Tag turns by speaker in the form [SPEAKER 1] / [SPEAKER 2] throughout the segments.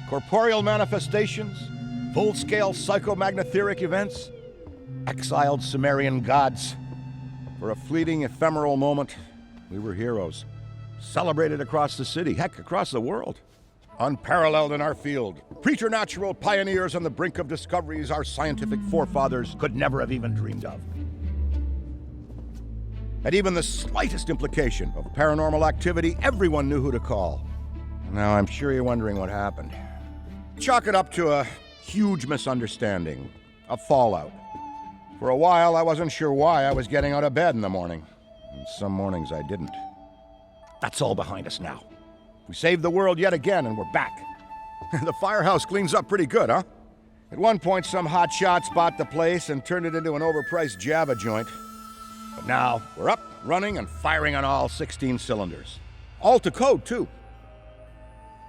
[SPEAKER 1] Corporeal manifestations, full-scale psychomagnetheric events, exiled Sumerian gods. For a fleeting, ephemeral moment, we were heroes. Celebrated across the city, heck, across the world. Unparalleled in our field. Preternatural pioneers on the brink of discoveries our scientific forefathers could never have even dreamed of. At even the slightest implication of paranormal activity, everyone knew who to call. Now, I'm sure you're wondering what happened. Chalk it up to a huge misunderstanding, a fallout. For a while, I wasn't sure why I was getting out of bed in the morning. And some mornings I didn't. That's all behind us now. We saved the world yet again, and we're back. The firehouse cleans up pretty good, huh? At one point, some hotshot bought the place and turned it into an overpriced Java joint. But now, we're up, running, and firing on all 16 cylinders. All to code, too.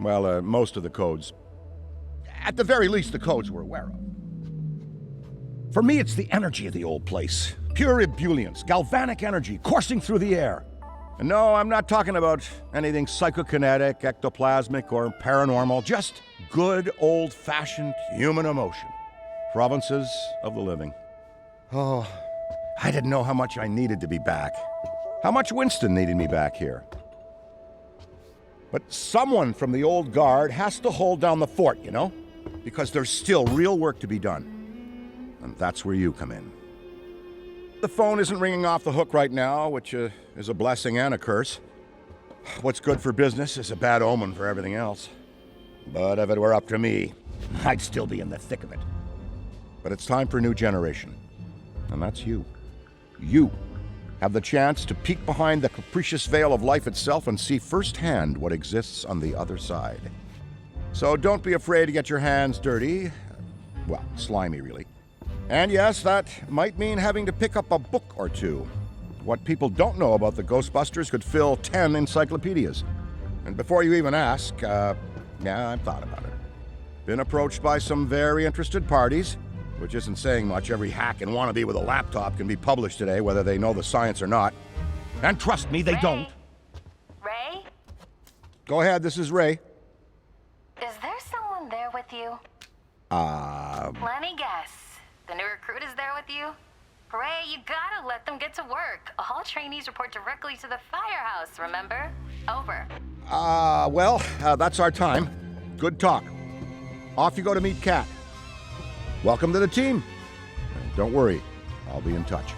[SPEAKER 1] Well, most of the codes. At the very least, the codes we're aware of. For me, it's the energy of the old place. Pure ebullience, galvanic energy coursing through the air. And no, I'm not talking about anything psychokinetic, ectoplasmic, or paranormal. Just good, old-fashioned human emotion. Provinces of the living. Oh, I didn't know how much I needed to be back. How much Winston needed me back here. But someone from the old guard has to hold down the fort, you know? Because there's still real work to be done. And that's where you come in. The phone isn't ringing off the hook right now, which is a blessing and a curse. What's good for business is a bad omen for everything else. But if it were up to me, I'd still be in the thick of it. But it's time for a new generation. And that's you. You have the chance to peek behind the capricious veil of life itself and see firsthand what exists on the other side. So don't be afraid to get your hands dirty. Well, slimy, really. And yes, that might mean having to pick up a book or two. What people don't know about the Ghostbusters could fill 10 encyclopedias. And before you even ask, yeah, I've thought about it. Been approached by some very interested parties, which isn't saying much. Every hack and wannabe with a laptop can be published today, whether they know the science or not. And trust me, they don't.
[SPEAKER 2] Ray?
[SPEAKER 1] Go ahead, this is Ray.
[SPEAKER 2] Is there someone there with you? Let me guess. The new recruit is there with you? Ray, you gotta let them get to work. All trainees report directly to the firehouse, remember? Over.
[SPEAKER 1] Well, that's our time. Good talk. Off you go to meet Kat. Welcome to the team. And don't worry, I'll be in touch.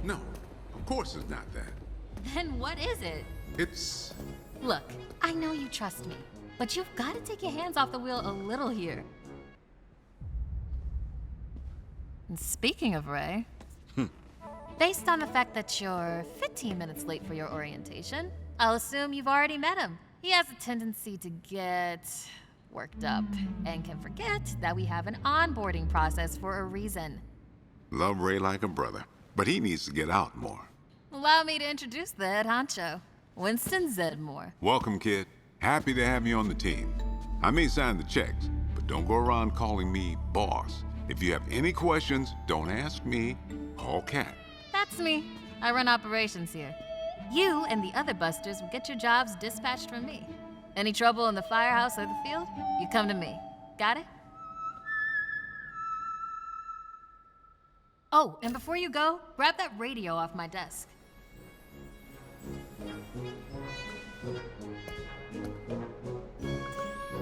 [SPEAKER 3] No, of course it's not that.
[SPEAKER 2] Then what is it?
[SPEAKER 3] It's...
[SPEAKER 2] Look, I know you trust me, but you've got to take your hands off the wheel a little here. And speaking of Ray, based on the fact that you're 15 minutes late for your orientation, I'll assume you've already met him. He has a tendency to get worked up and can forget that we have an onboarding process for a reason.
[SPEAKER 3] Love Ray like a brother, but he needs to get out more.
[SPEAKER 2] Allow me to introduce the head honcho, Winston Zedmore.
[SPEAKER 3] Welcome, kid. Happy to have you on the team. I may sign the checks, but don't go around calling me boss. If you have any questions, don't ask me, call Kat.
[SPEAKER 2] That's me. I run operations here. You and the other busters will get your jobs dispatched from me. Any trouble in the firehouse or the field, you come to me. Got it? Oh, and before you go, grab that radio off my desk.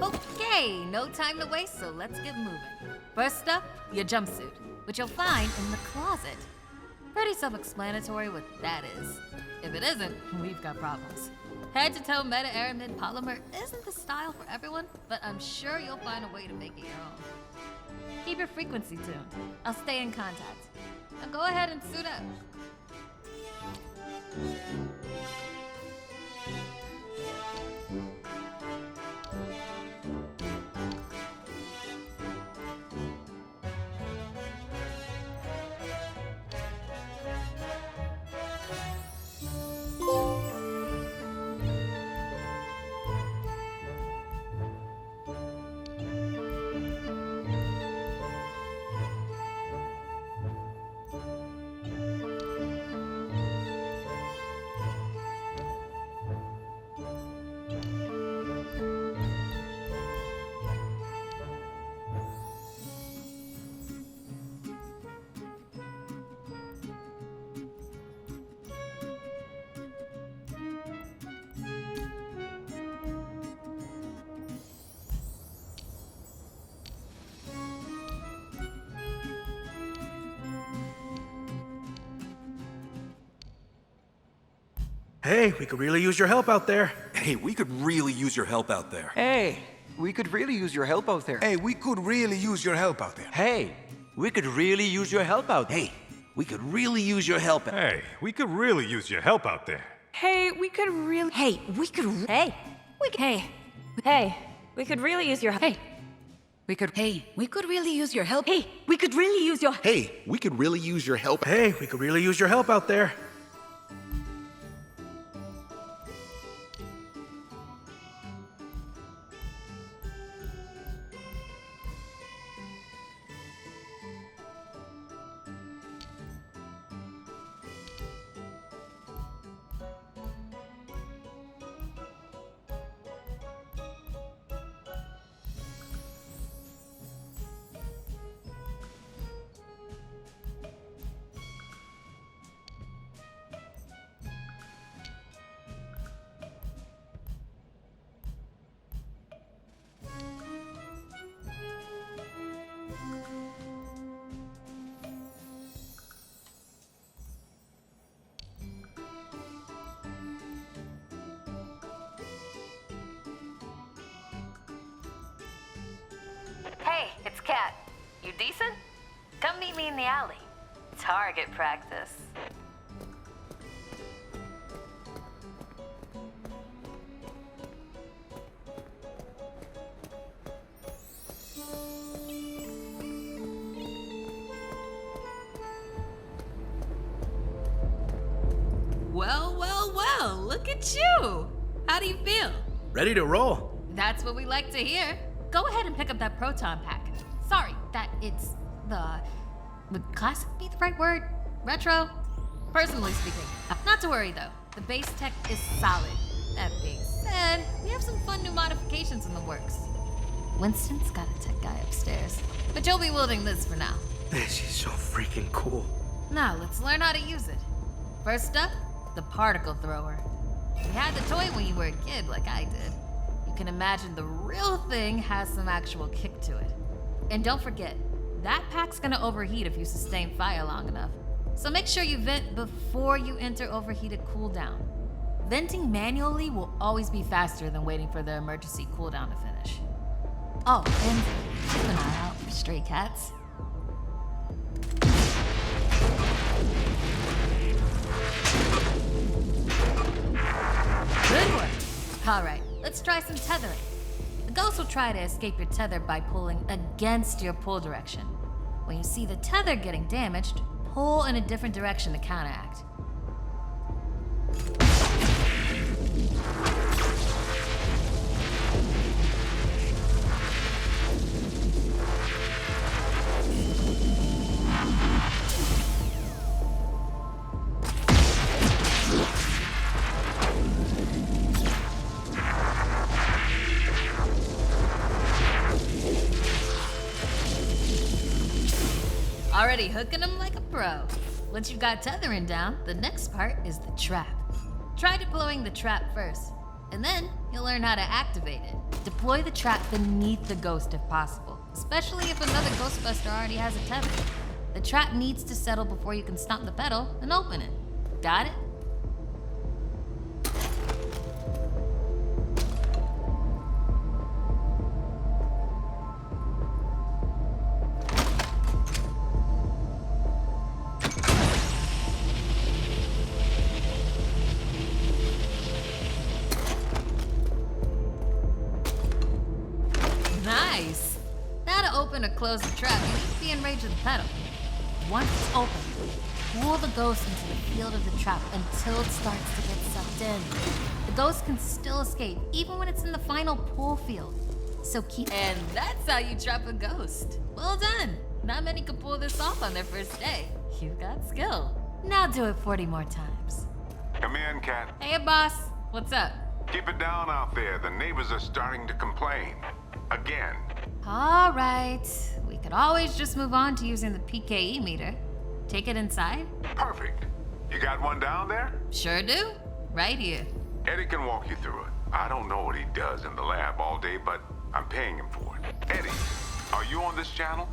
[SPEAKER 2] Okay, no time to waste, so let's get moving. First up, your jumpsuit, which you'll find in the closet. Pretty self-explanatory what that is. If it isn't, we've got problems. Head-to-toe meta-aramid polymer isn't the style for everyone, but I'm sure you'll find a way to make it your own. Keep your frequency tuned. I'll stay in contact. Now go ahead and suit up.
[SPEAKER 4] Hey, we could really use your help out there.
[SPEAKER 5] Hey, we could really use your help out there.
[SPEAKER 6] Hey, we could really use your help out there.
[SPEAKER 7] Hey, we could really use your help out there.
[SPEAKER 6] Hey, we could really use your help out there.
[SPEAKER 5] Hey, we could really use your help.
[SPEAKER 8] Hey, we could really use your help out there.
[SPEAKER 9] Hey, we could really.
[SPEAKER 10] Hey, we could. Hey, we could. Hey, we could really use your. Hey, we could. Hey, we could really use your help. Hey, we could really use your.
[SPEAKER 5] Hey, we could really use your help.
[SPEAKER 4] Hey, we could really use your help out there.
[SPEAKER 2] Hey, it's Kat. You decent? Come meet me in the alley. Target practice. Well, look at you. How do you feel?
[SPEAKER 4] Ready to roll.
[SPEAKER 2] That's what we like to hear. Go ahead and pick up that proton pack. Sorry, that it's the... Would classic be the right word? Retro? Personally speaking. Not to worry though, the base tech is solid. That being said, we have some fun new modifications in the works. Winston's got a tech guy upstairs, but you'll be wielding this for now.
[SPEAKER 4] This is so freaking cool.
[SPEAKER 2] Now, let's learn how to use it. First up, the particle thrower. You had the toy when you were a kid, like I did. You can imagine the real thing has some actual kick to it. And don't forget, that pack's gonna overheat if you sustain fire long enough. So make sure you vent before you enter overheated cooldown. Venting manually will always be faster than waiting for the emergency cooldown to finish. Oh, and keep an eye out for stray cats. Good work. All right, let's try some tethering. The ghost will try to escape your tether by pulling against your pull direction. When you see the tether getting damaged, pull in a different direction to counteract. Already hooking them like a pro. Once you've got tethering down, the next part is the trap. Try deploying the trap first, and then you'll learn how to activate it. Deploy the trap beneath the ghost if possible, especially if another Ghostbuster already has a tether. The trap needs to settle before you can stomp the pedal and open it. Got it? Nice! Now to open or close the trap, you need to be in range of the pedal. Once it's open, pull the ghost into the field of the trap until it starts to get sucked in. The ghost can still escape, even when it's in the final pull field. So keep... And that's how you trap a ghost. Well done! Not many can pull this off on their first day. You've got skill. Now do it 40 more times.
[SPEAKER 3] Come in, Kat.
[SPEAKER 2] Hey, boss. What's up?
[SPEAKER 3] Keep it down out there. The neighbors are starting to complain. Again.
[SPEAKER 2] All right. We could always just move on to using the PKE meter. Take it inside?
[SPEAKER 3] Perfect. You got one down there?
[SPEAKER 2] Sure do. Right here.
[SPEAKER 3] Eddie can walk you through it. I don't know what he does in the lab all day, but I'm paying him for it. Eddie, are you on this channel?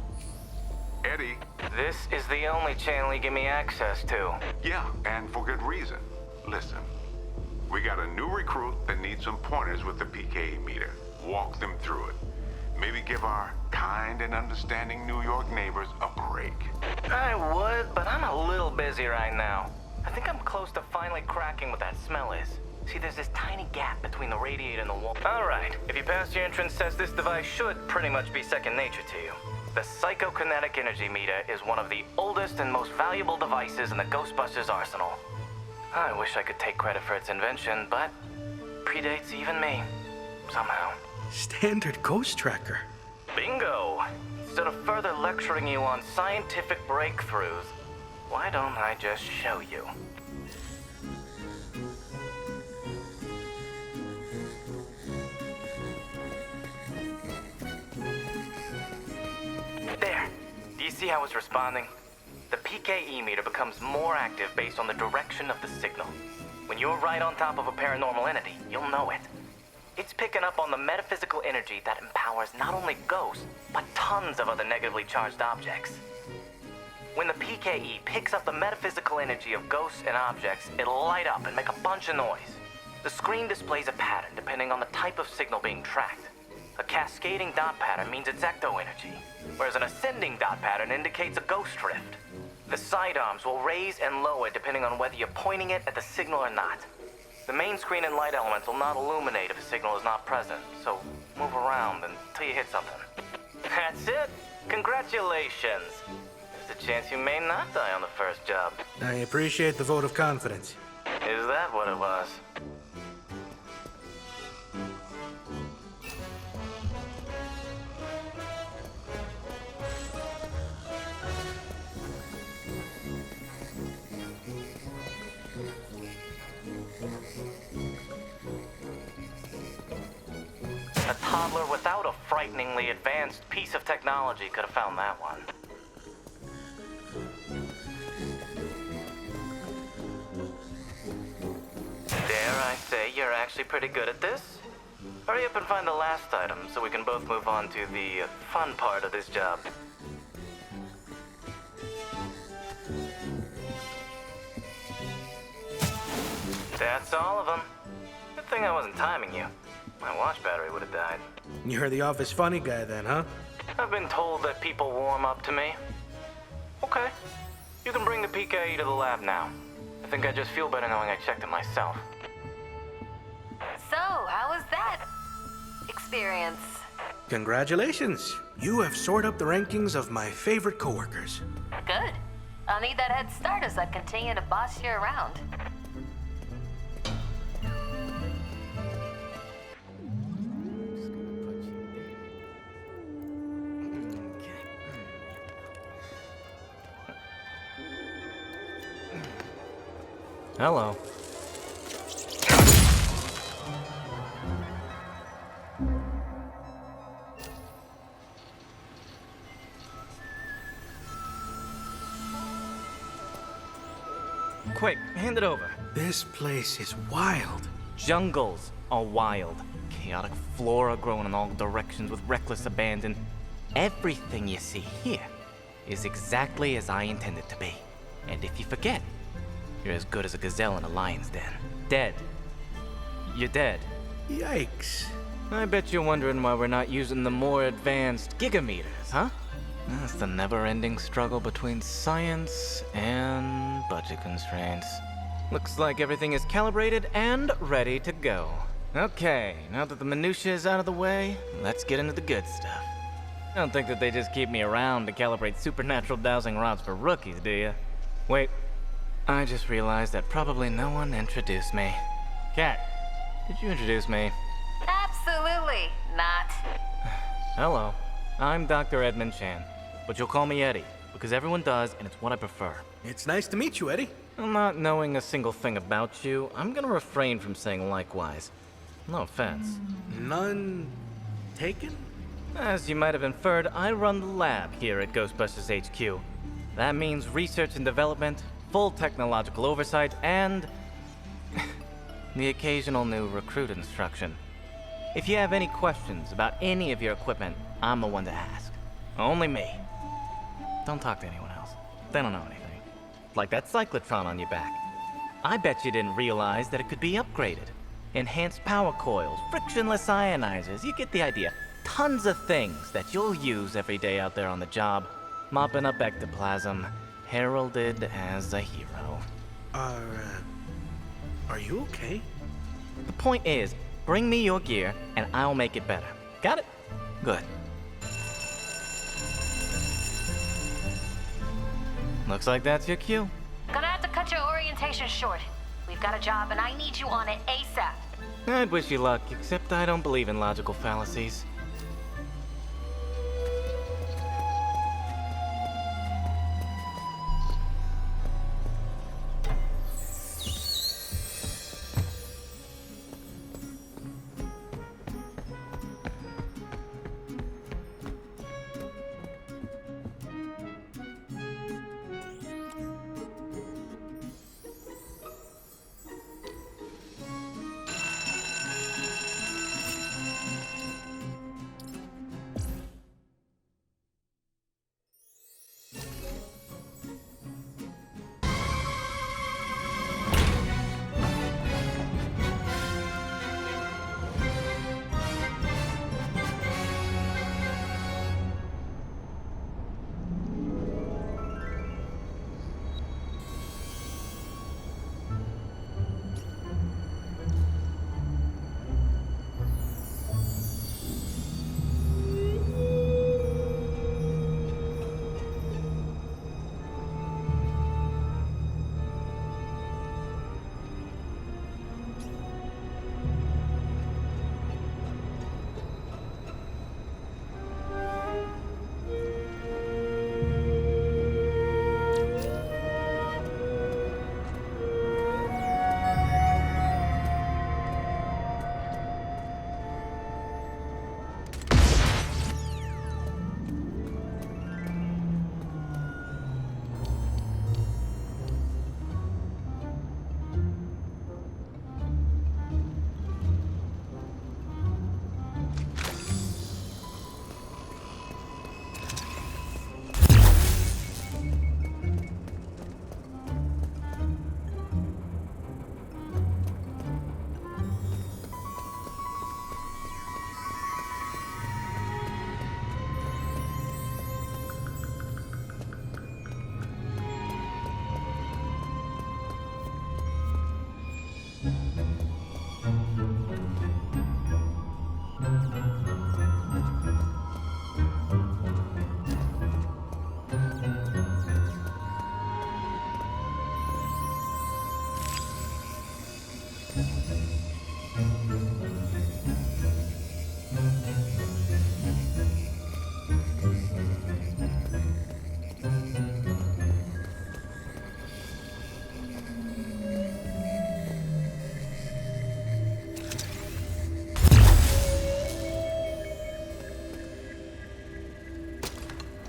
[SPEAKER 3] Eddie?
[SPEAKER 11] This is the only channel you give me access to.
[SPEAKER 3] Yeah, and for good reason. Listen, We got a new recruit that needs some pointers with the PKE meter. Walk them through it. Maybe give our kind and understanding New York neighbors a break.
[SPEAKER 9] I would, but I'm a little busy right now. I think I'm close to finally cracking what that smell is. See, there's this tiny gap between the radiator and the wall. All right, if you pass your entrance test, this device should pretty much be second nature to you. The psychokinetic energy meter is one of the oldest and most valuable devices in the Ghostbusters arsenal. I wish I could take credit for its invention, but predates even me, somehow.
[SPEAKER 4] Standard ghost tracker.
[SPEAKER 9] Bingo! Instead of further lecturing you on scientific breakthroughs, why don't I just show you? There. Do you see how it's responding? The PKE meter becomes more active based on the direction of the signal. When you're right on top of a paranormal entity, you'll know it. It's picking up on the metaphysical energy that empowers not only ghosts, but tons of other negatively charged objects. When the PKE picks up the metaphysical energy of ghosts and objects, it'll light up and make a bunch of noise. The screen displays a pattern depending on the type of signal being tracked. A cascading dot pattern means it's ecto energy, whereas an ascending dot pattern indicates a ghost drift. The sidearms will raise and lower depending on whether you're pointing it at the signal or not. The main screen and light elements will not illuminate if a signal is not present, so move around until you hit something. That's it! Congratulations! There's a chance you may not die on the first job.
[SPEAKER 4] I appreciate the vote of confidence.
[SPEAKER 9] Is that what it was? A toddler without a frighteningly advanced piece of technology could have found that one. Dare I say you're actually pretty good at this? Hurry up and find the last item so we can both move on to the fun part of this job. That's all of them. Good thing I wasn't timing you. My watch battery would have died.
[SPEAKER 4] You're the office funny guy then, huh?
[SPEAKER 9] I've been told that people warm up to me. Okay. You can bring the PKE to the lab now. I think I just feel better knowing I checked it myself.
[SPEAKER 2] So, how was that experience?
[SPEAKER 4] Congratulations. You have soared up the rankings of my favorite coworkers.
[SPEAKER 2] Good. I'll need that head start as I continue to boss you around.
[SPEAKER 9] Hello. Quick, hand it over.
[SPEAKER 4] This place is wild.
[SPEAKER 9] Jungles are wild. Chaotic flora growing in all directions with reckless abandon. Everything you see here is exactly as I intended to be. And if you forget, you're as good as a gazelle in a lion's den. Dead. You're dead.
[SPEAKER 4] Yikes.
[SPEAKER 9] I bet you're wondering why we're not using the more advanced gigameters, huh? That's the never-ending struggle between science and budget constraints. Looks like everything is calibrated and ready to go. Okay, now that the minutiae is out of the way, let's get into the good stuff. I don't think that they just keep me around to calibrate supernatural dowsing rods for rookies, do you? Wait, I just realized that probably no one introduced me. Kat, did you introduce me?
[SPEAKER 2] Absolutely not.
[SPEAKER 9] Hello, I'm Dr. Edmund Chan, but you'll call me Eddie, because everyone does, and it's what I prefer.
[SPEAKER 4] It's nice to meet you, Eddie.
[SPEAKER 9] Not knowing a single thing about you, I'm gonna refrain from saying likewise. No offense.
[SPEAKER 4] None taken?
[SPEAKER 9] As you might have inferred, I run the lab here at Ghostbusters HQ. That means research and development, full technological oversight, and the occasional new recruit instruction. If you have any questions about any of your equipment, I'm the one to ask. Only me. Don't talk to anyone else. They don't know anything. Like that cyclotron on your back. I bet you didn't realize that it could be upgraded. Enhanced power coils, frictionless ionizers, you get the idea. Tons of things that you'll use every day out there on the job. Mopping up ectoplasm, heralded as a hero.
[SPEAKER 4] Are you okay?
[SPEAKER 9] The point is, bring me your gear and I'll make it better. Got it? Good. Looks like that's your cue.
[SPEAKER 2] Gonna have to cut your orientation short. We've got a job and I need you on it ASAP.
[SPEAKER 9] I'd wish you luck, except I don't believe in logical fallacies.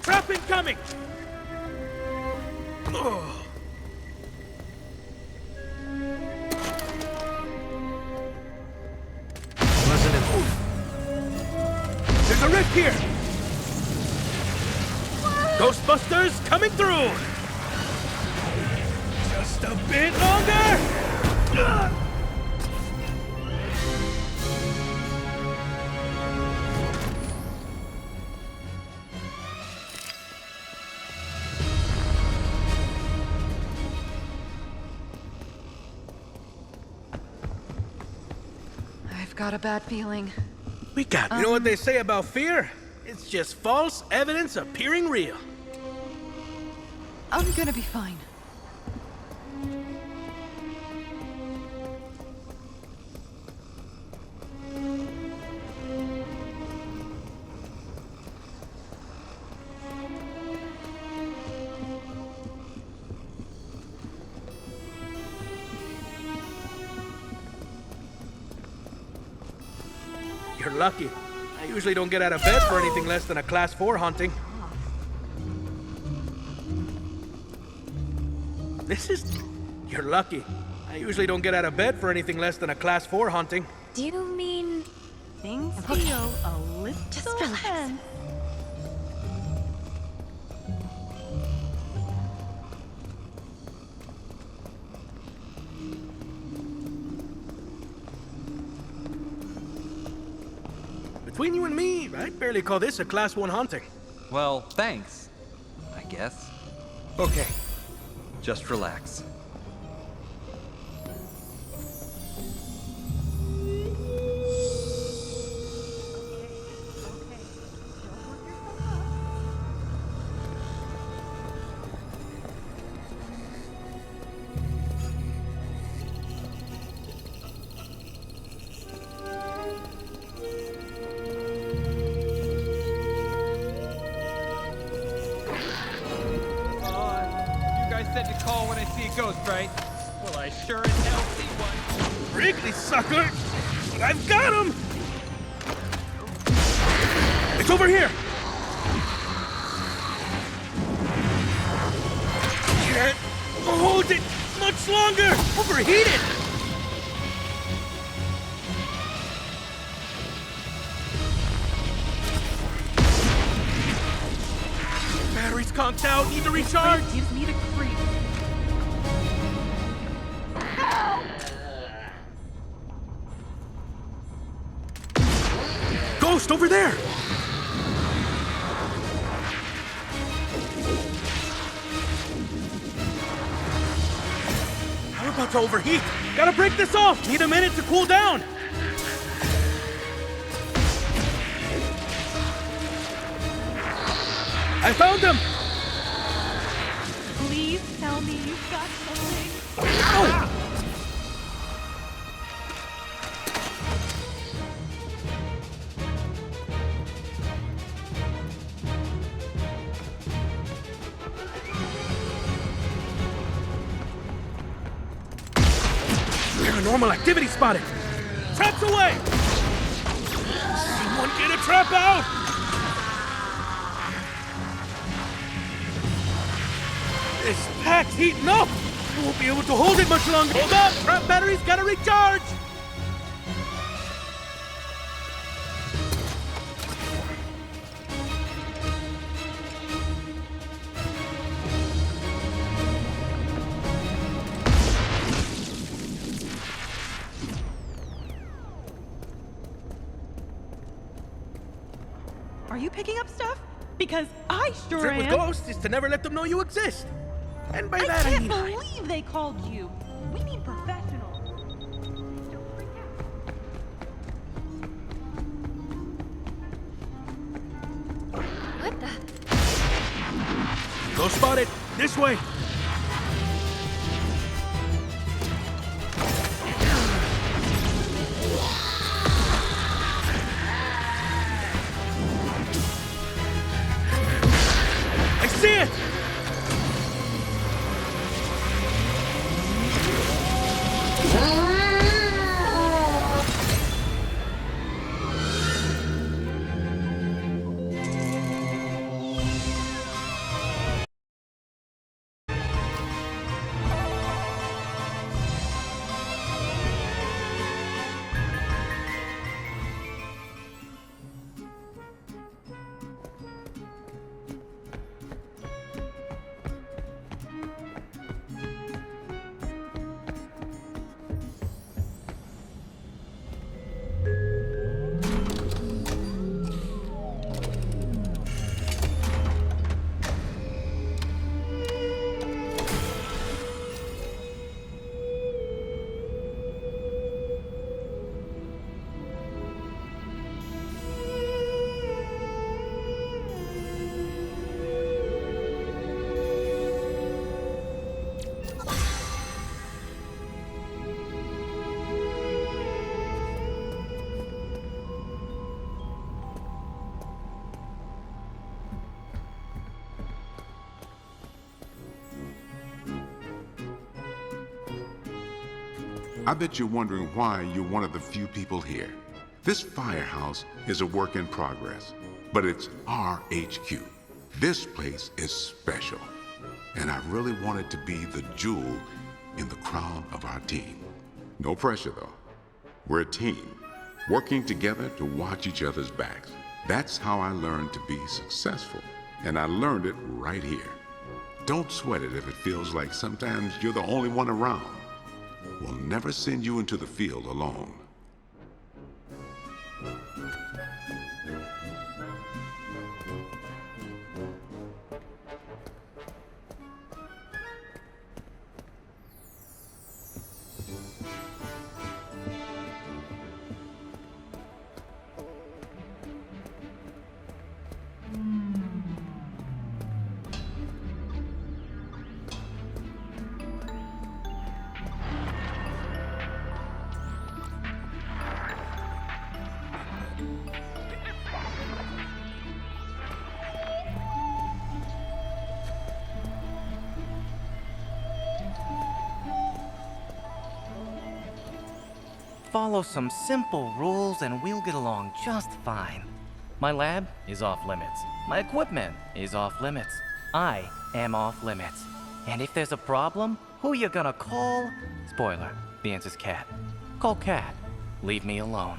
[SPEAKER 4] Trap incoming! Wasn't it? There's a rift here! Ghostbusters coming through! Just a bit longer!
[SPEAKER 10] I've got a bad feeling.
[SPEAKER 4] We got. You know what they say about fear? It's just false evidence appearing real.
[SPEAKER 10] I'm gonna be fine.
[SPEAKER 4] You're lucky. I usually don't get out of bed for anything less than a Class 4 haunting. You're lucky. I usually don't get out of bed for anything less than a Class 4 haunting.
[SPEAKER 10] Do you mean
[SPEAKER 11] Things feel a little
[SPEAKER 10] just relax?
[SPEAKER 11] tense.
[SPEAKER 4] Between you and me, I'd barely call this a Class 1 haunting.
[SPEAKER 6] Well, thanks, I guess.
[SPEAKER 4] Okay.
[SPEAKER 6] Just relax.
[SPEAKER 12] Said to call when I see a ghost, right? Well, I sure as hell see one.
[SPEAKER 4] Wrigley, sucker! I've got him! It's over here! Can't hold it much longer! Overheated! Battery's conked out, need to recharge!
[SPEAKER 11] Gives me the creep.
[SPEAKER 4] Ghost over there! I'm about to overheat. Gotta break this off. Need a minute to cool down. I found him!
[SPEAKER 11] Please tell me you've got something.
[SPEAKER 4] Ow! Paranormal activity spotted! Traps away! Someone get a trap out! This pack's heating up! I won't be able to hold it much longer! Hold up! Trap battery's gotta recharge!
[SPEAKER 11] Are you picking up stuff? Because I sure
[SPEAKER 4] Trick with
[SPEAKER 11] am.
[SPEAKER 4] ghosts is to never let them know you exist. And by
[SPEAKER 11] I
[SPEAKER 4] that I
[SPEAKER 11] can't
[SPEAKER 4] mean
[SPEAKER 11] believe they called you. We need professionals. Don't freak out.
[SPEAKER 2] What the?
[SPEAKER 4] Ghost spotted! This way! I see it!
[SPEAKER 3] I bet you're wondering why you're one of the few people here. This firehouse is a work in progress, but it's our HQ. This place is special, and I really want it to be the jewel in the crown of our team. No pressure, though. We're a team, working together to watch each other's backs. That's how I learned to be successful, and I learned it right here. Don't sweat it if it feels like sometimes you're the only one around. We'll never send you into the field alone.
[SPEAKER 9] follow some simple rules and we'll get along just fine. My lab is off limits. My equipment is off limits. I am off limits. And if there's a problem, who you gonna call? Spoiler, the answer's Cat. Call Cat. Leave me alone.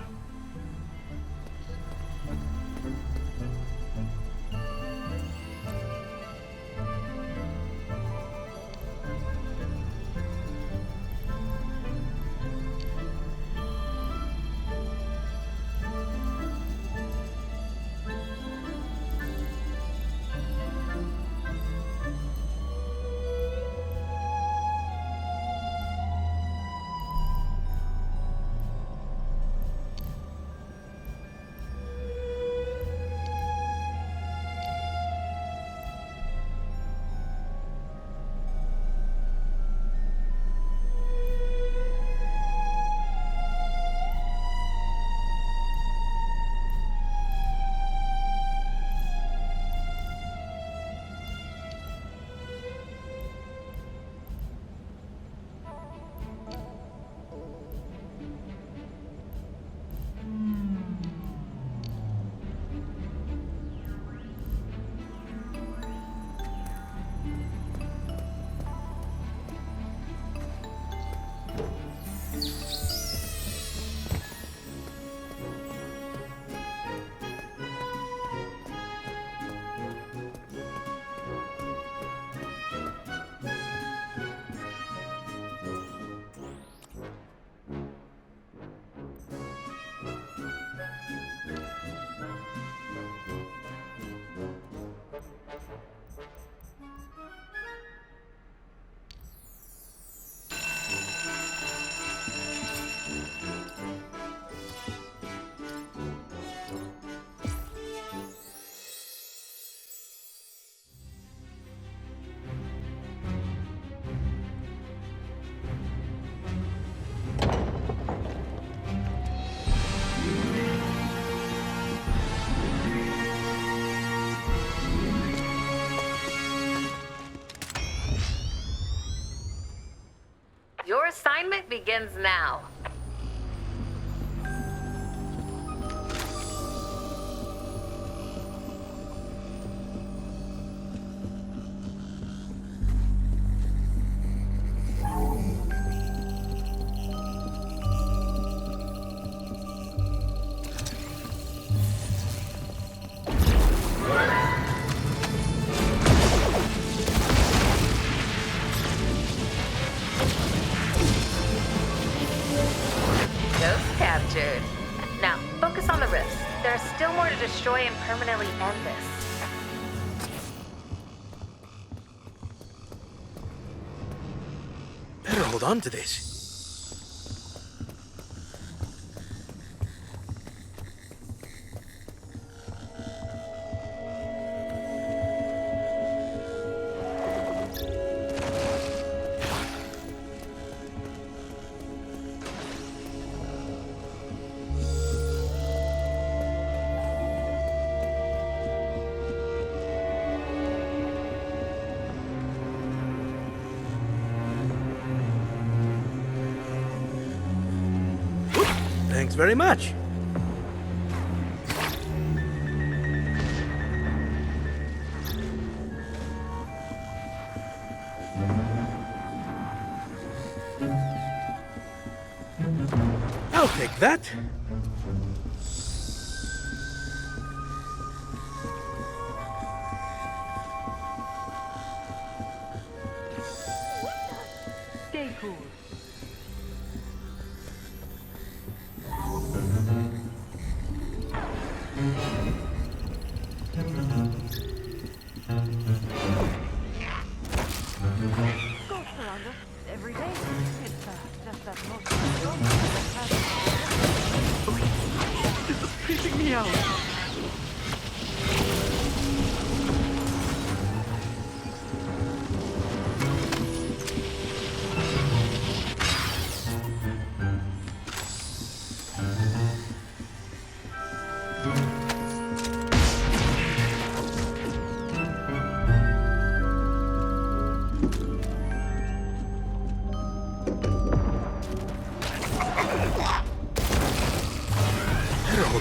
[SPEAKER 2] Your assignment begins now. Now, focus on the rifts. There are still more to destroy and permanently end this.
[SPEAKER 4] Better hold on to this. Thanks very much. I'll take that.
[SPEAKER 11] Stay cool. Ghosts around us every day. It's just that most of the This is creeping me out.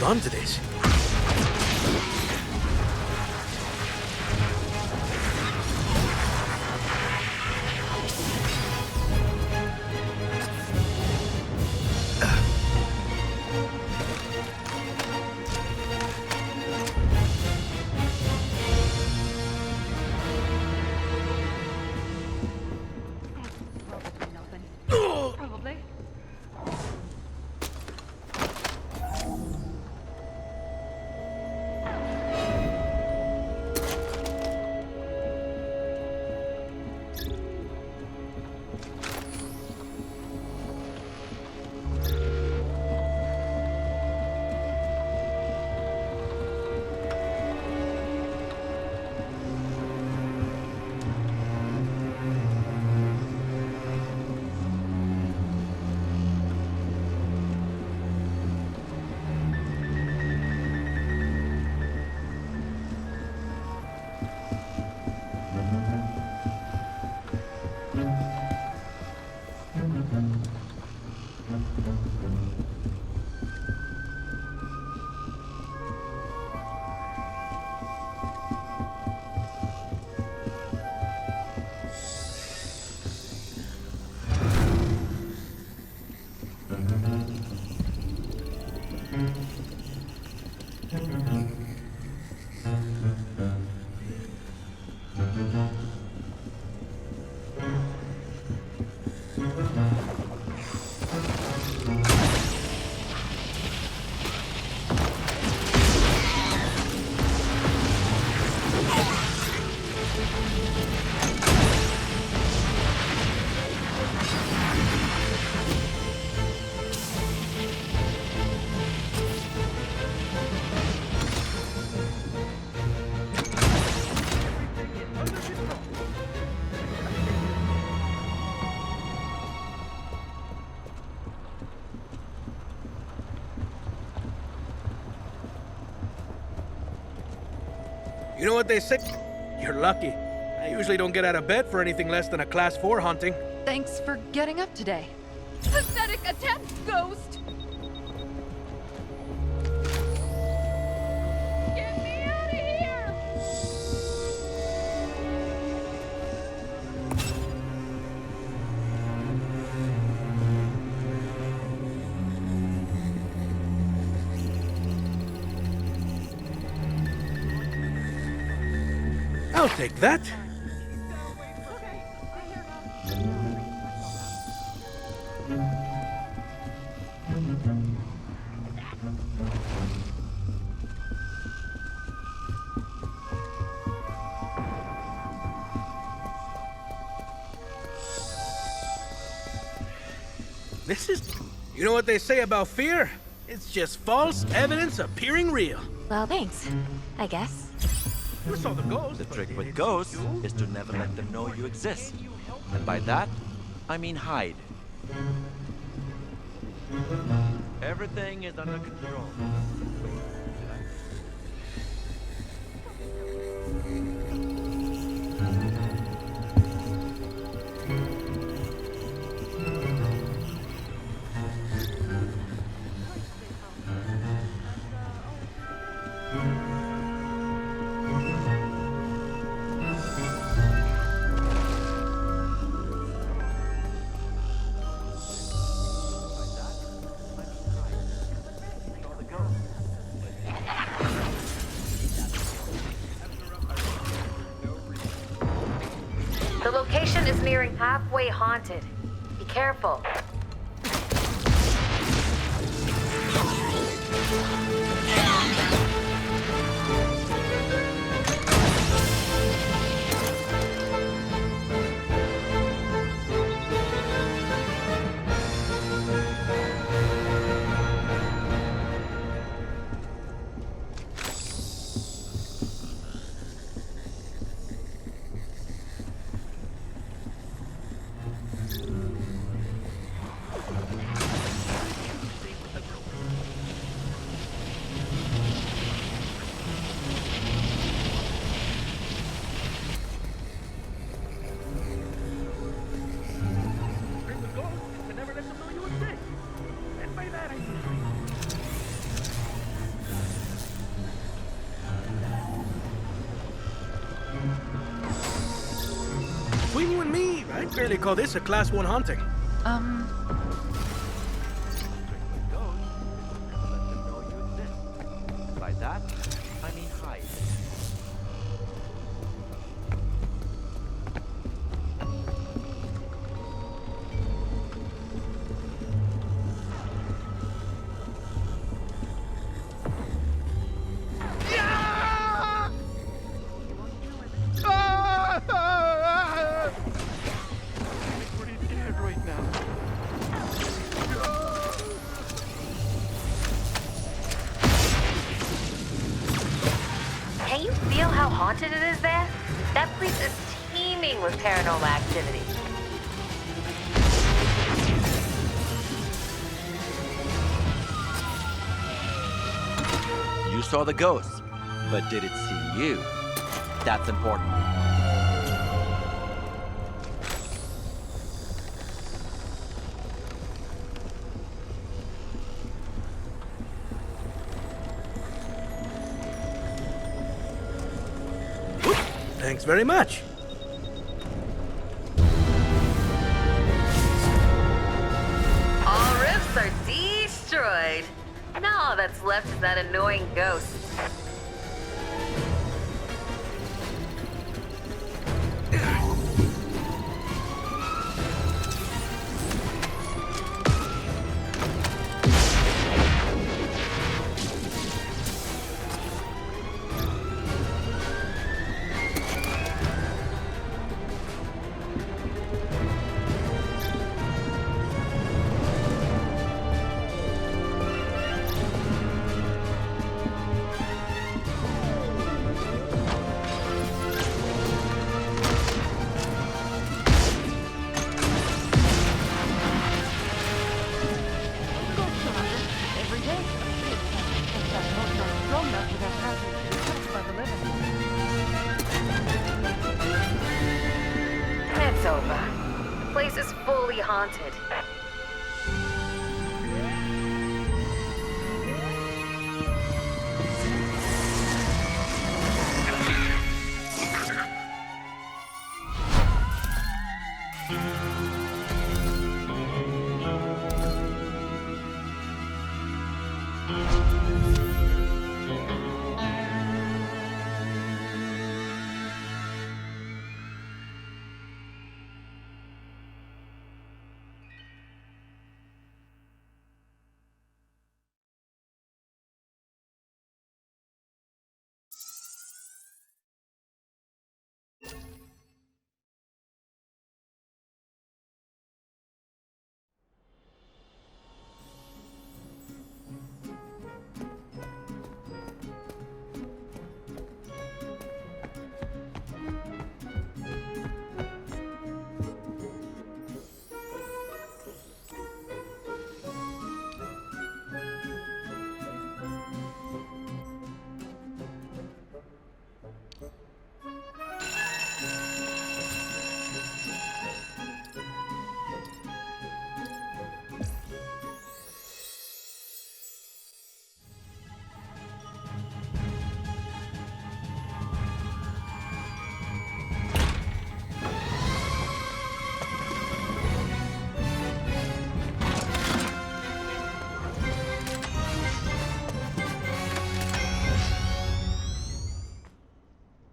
[SPEAKER 4] hold on to this.
[SPEAKER 11] Probably.
[SPEAKER 4] You know what they say? You're lucky. I usually don't get out of bed for anything less than a Class 4 haunting.
[SPEAKER 11] Thanks for getting up today. Pathetic attempt, Ghost! Get me out of here!
[SPEAKER 4] I'll take that. This is... You know what they say about fear? It's just false evidence appearing real.
[SPEAKER 10] Well, thanks. I guess.
[SPEAKER 4] You saw the ghost.
[SPEAKER 13] The trick with ghosts is to never let them know you exist. And by that, I mean hide. Everything is under control.
[SPEAKER 2] The location is nearing halfway haunted. Be careful.
[SPEAKER 4] Between you and me, I'd barely call this a Class 1 haunting.
[SPEAKER 13] By that, I mean hide.
[SPEAKER 2] Can you feel how haunted it is there? That place is teeming with paranormal activity.
[SPEAKER 13] You saw the ghost, but did it see you? That's important.
[SPEAKER 4] Thanks very much.
[SPEAKER 2] All rifts are destroyed. Now all that's left is that annoying ghost. It's over. The place is fully haunted.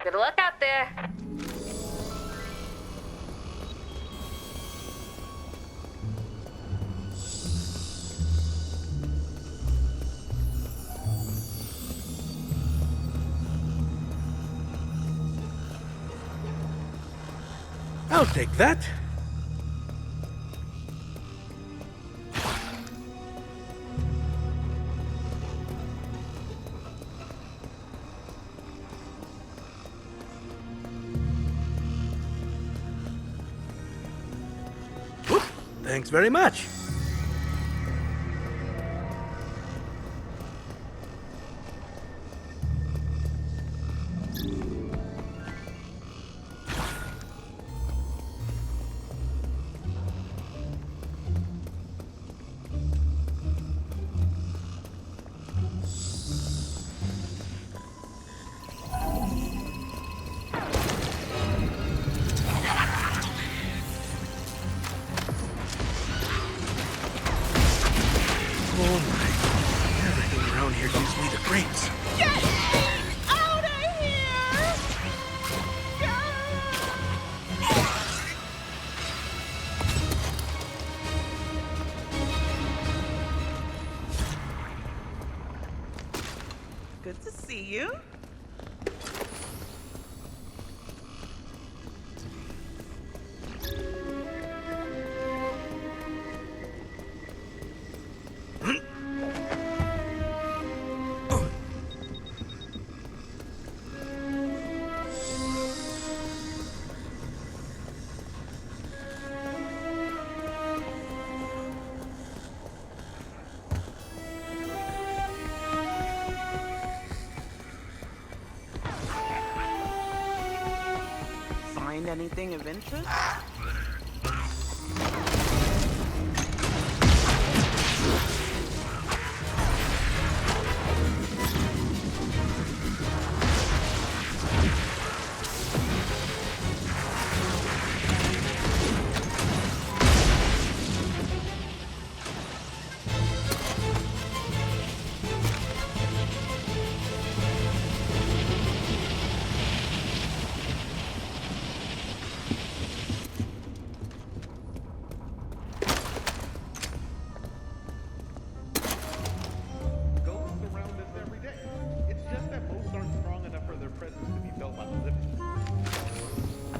[SPEAKER 2] Good luck out there.
[SPEAKER 4] I'll take that. Thanks very much.
[SPEAKER 11] you? Find anything of interest?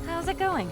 [SPEAKER 10] How's it going?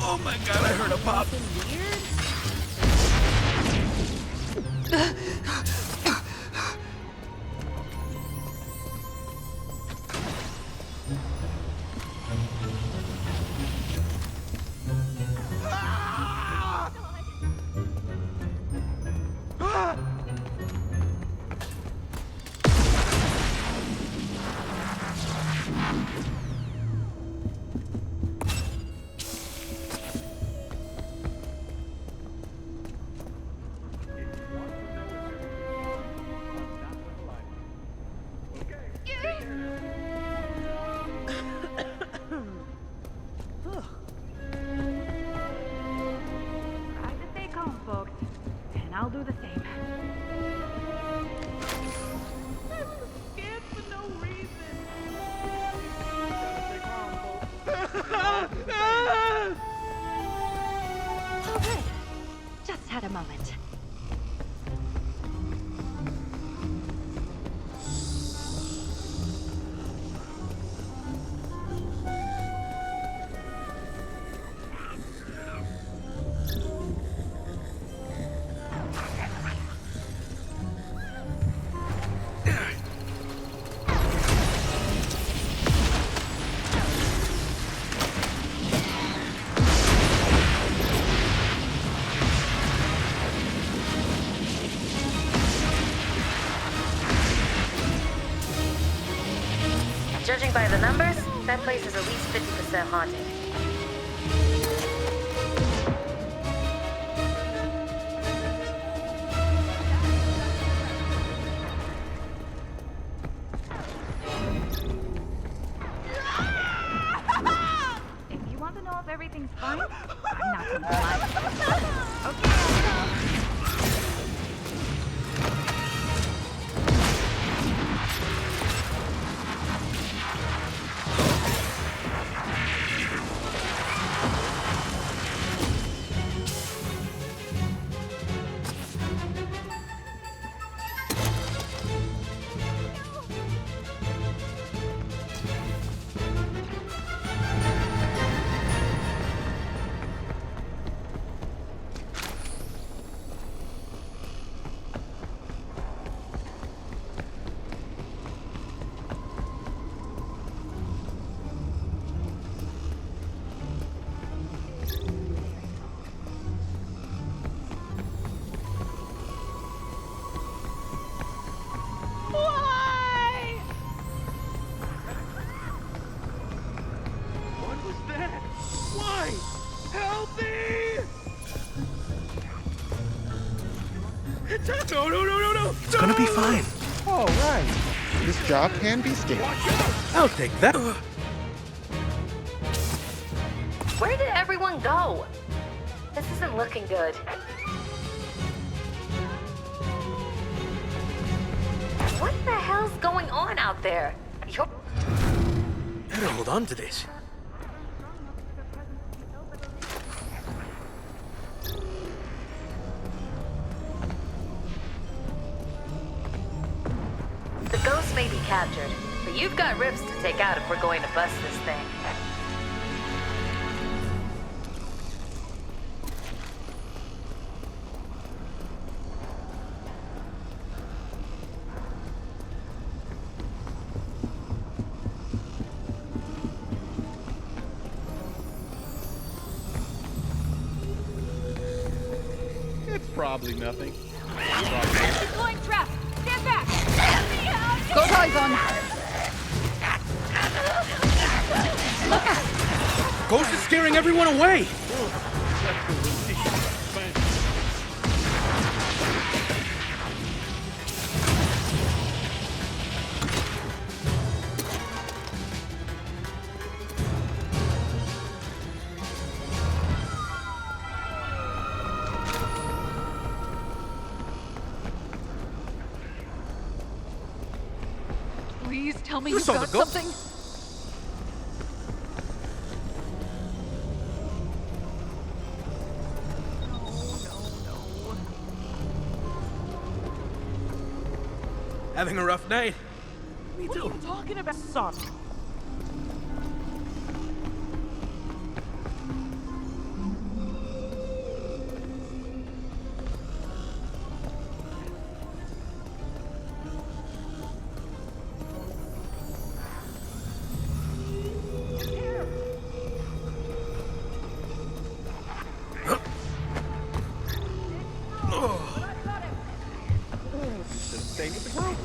[SPEAKER 4] Oh my god, I heard a pop.
[SPEAKER 11] I'll do the same. I'm scared for no reason.
[SPEAKER 10] Oh, good. Just had a moment.
[SPEAKER 2] Judging by the numbers, that place is at least 50% haunted.
[SPEAKER 11] If you want to know if everything's fine, I'm not gonna lie. Okay.
[SPEAKER 4] No, no, no, no, no!
[SPEAKER 7] It's gonna be fine.
[SPEAKER 14] Oh, right. This job can be scary.
[SPEAKER 4] I'll take that.
[SPEAKER 2] Where did everyone go? This isn't looking good. What the hell's going on out there?
[SPEAKER 4] Better hold on to this.
[SPEAKER 2] The ghost may be captured, but you've got ribs to take out if we're going to bust this thing.
[SPEAKER 14] It's probably nothing.
[SPEAKER 11] Deploying trap! Stand back!
[SPEAKER 10] Go Typhon!
[SPEAKER 4] Ghost is scaring everyone away!
[SPEAKER 10] Please tell me
[SPEAKER 4] You
[SPEAKER 10] you've
[SPEAKER 4] saw
[SPEAKER 10] got
[SPEAKER 4] the ghost?
[SPEAKER 10] something.
[SPEAKER 4] Having a rough night? Me
[SPEAKER 11] What are
[SPEAKER 4] too.
[SPEAKER 11] you talking about, son?
[SPEAKER 14] Just stay with the group.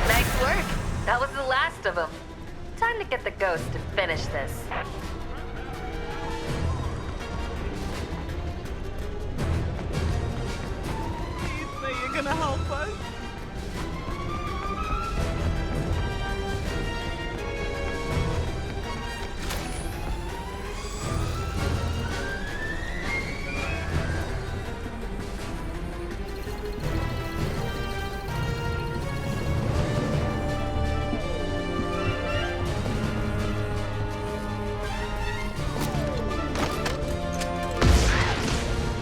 [SPEAKER 2] Nice work. That was the last of them. Time to get the ghost to finish this.
[SPEAKER 11] Please say you're gonna help us.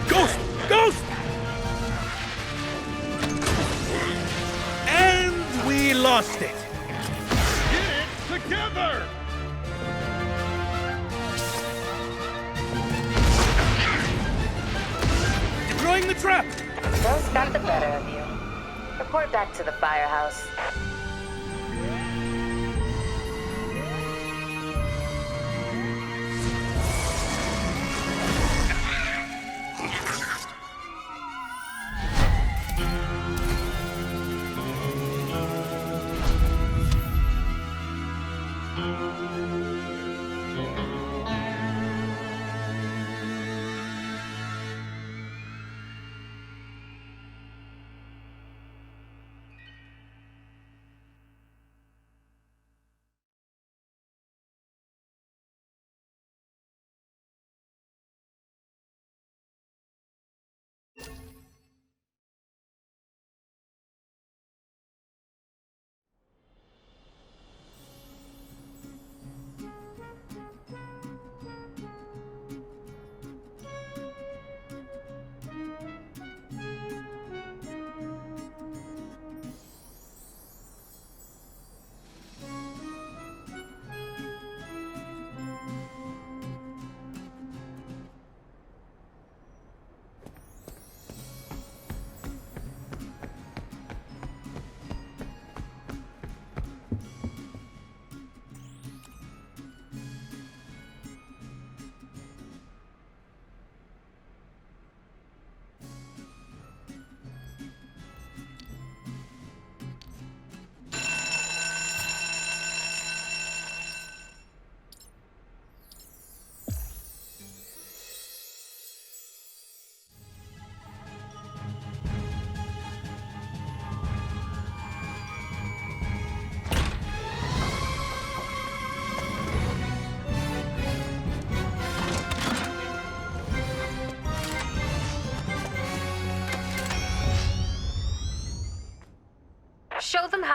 [SPEAKER 4] Ghost! Ghost! And we lost it.
[SPEAKER 8] Get it together!
[SPEAKER 4] Deploying the trap!
[SPEAKER 2] Ghost got the better of you. Report back to the firehouse.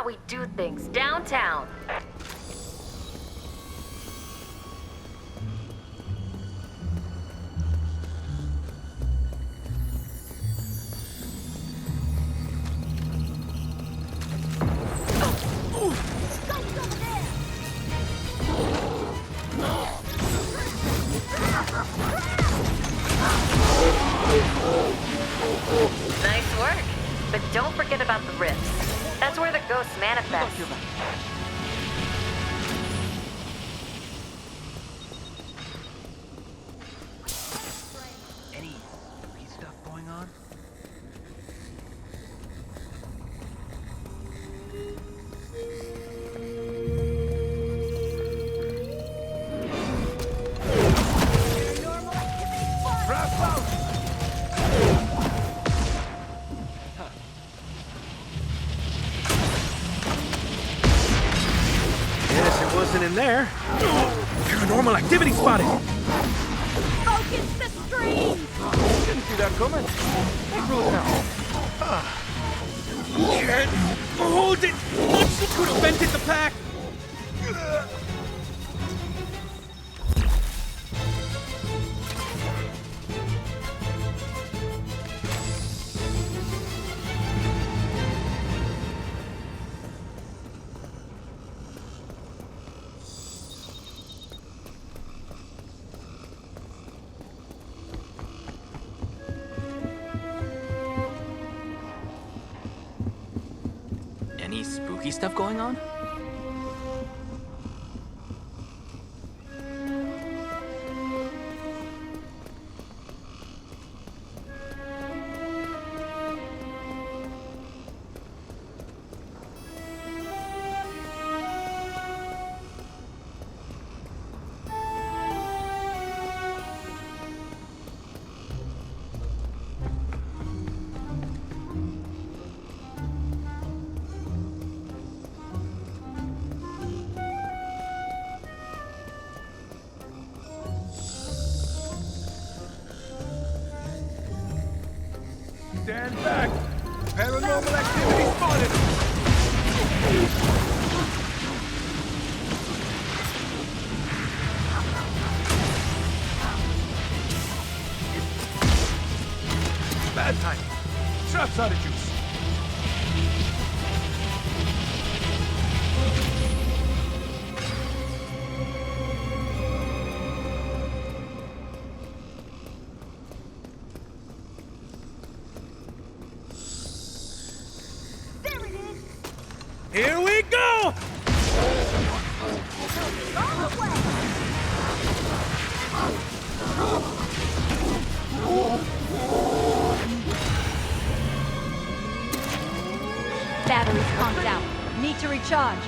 [SPEAKER 2] how we do things downtown. Nice work. But don't forget about the rifts. That's where the ghosts manifest.
[SPEAKER 5] Any spooky stuff going on?
[SPEAKER 4] Guess it wasn't in there. Paranormal activity spotted.
[SPEAKER 11] Focus the stream!
[SPEAKER 5] Didn't see that coming. Thanks for looking out.
[SPEAKER 4] Can't hold it. She could have vented the pack.
[SPEAKER 5] Any spooky stuff going on?
[SPEAKER 8] Stand back! Paranormal activity spotted! Bad timing. Trap's out of juice.
[SPEAKER 4] Here we go!
[SPEAKER 10] Batteries pumped out. Need to recharge.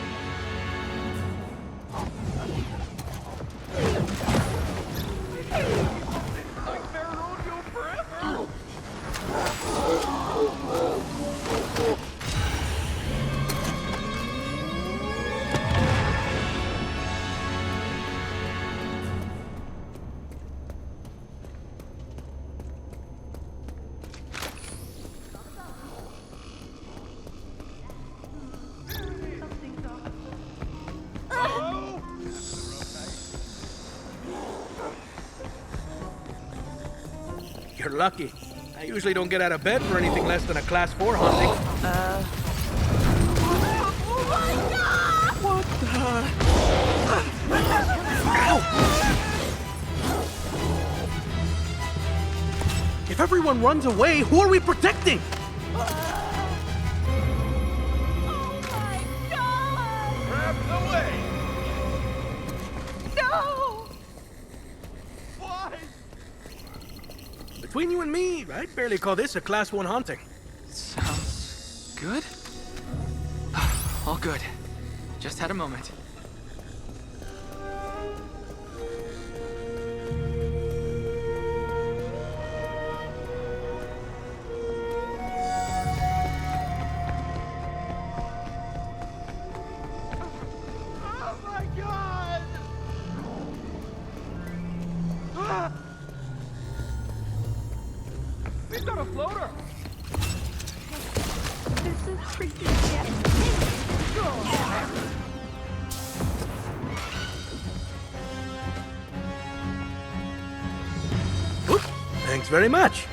[SPEAKER 4] You're lucky. I usually don't get out of bed for anything less than a class 4 haunting.
[SPEAKER 11] Oh my god!
[SPEAKER 4] What the? Ow! If everyone runs away, who are we protecting?
[SPEAKER 11] Oh my god!
[SPEAKER 8] Trapped away!
[SPEAKER 11] No!
[SPEAKER 8] Why?
[SPEAKER 4] Between you and me, I'd barely call this a class 1 haunting.
[SPEAKER 5] Sounds good. All good. Just had a moment.
[SPEAKER 8] Oh my god! Ah! We've got a floater!
[SPEAKER 11] This is freaking shit.
[SPEAKER 4] Thanks very much.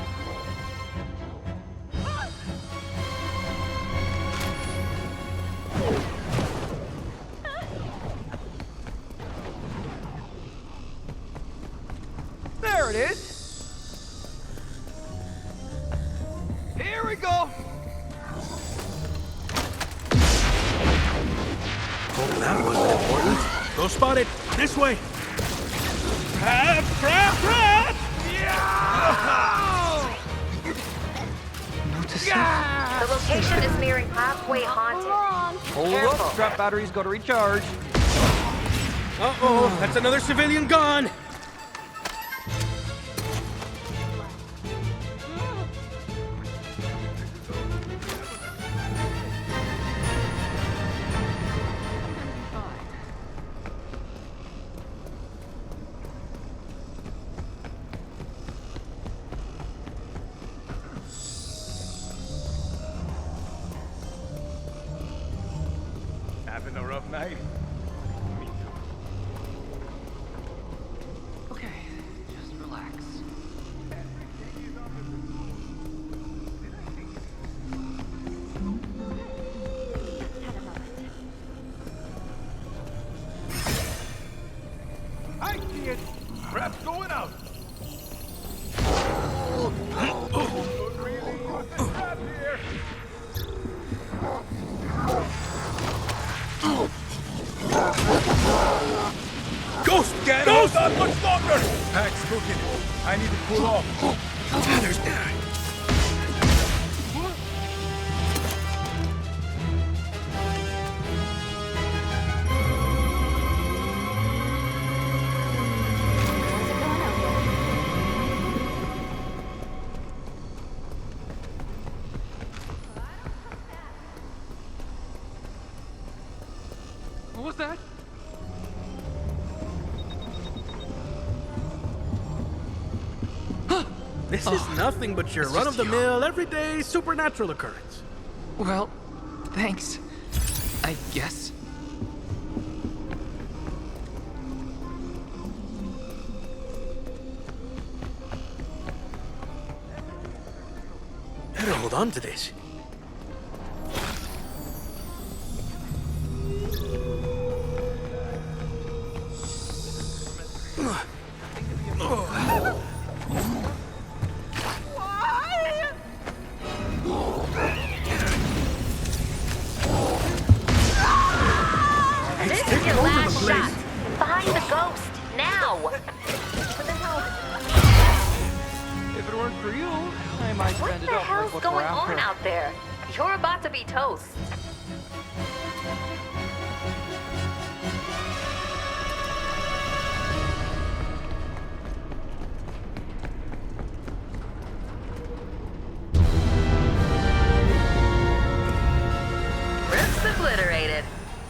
[SPEAKER 12] There it is. Here we go.
[SPEAKER 4] Hope that wasn't important. Go spot it. This way. Trap! Trap! Trap!
[SPEAKER 11] The location is nearing halfway haunted.
[SPEAKER 6] Hold up, trap batteries got to recharge.
[SPEAKER 4] Uh-oh, that's another civilian gone.
[SPEAKER 8] Having a rough night?
[SPEAKER 5] Okay, just relax.
[SPEAKER 8] I see it. Trap's going out. Really use the trap here.
[SPEAKER 4] Ghost!
[SPEAKER 8] Can't
[SPEAKER 4] Ghost!
[SPEAKER 8] hold on much longer. Pack's cooking. I need to cool off.
[SPEAKER 4] There's that.
[SPEAKER 12] What was that?
[SPEAKER 4] This is nothing but your
[SPEAKER 5] it's just
[SPEAKER 4] run-of-the-mill, everyday supernatural occurrence.
[SPEAKER 5] Well, thanks. I guess.
[SPEAKER 4] Better hold on to this.
[SPEAKER 11] This is your last shot. Find the ghost, now! What the hell?
[SPEAKER 6] If it weren't for you, I might
[SPEAKER 11] What
[SPEAKER 6] spend it
[SPEAKER 11] the
[SPEAKER 6] up
[SPEAKER 11] hell's
[SPEAKER 6] like
[SPEAKER 11] going on out there? You're about to be toast. Rips obliterated.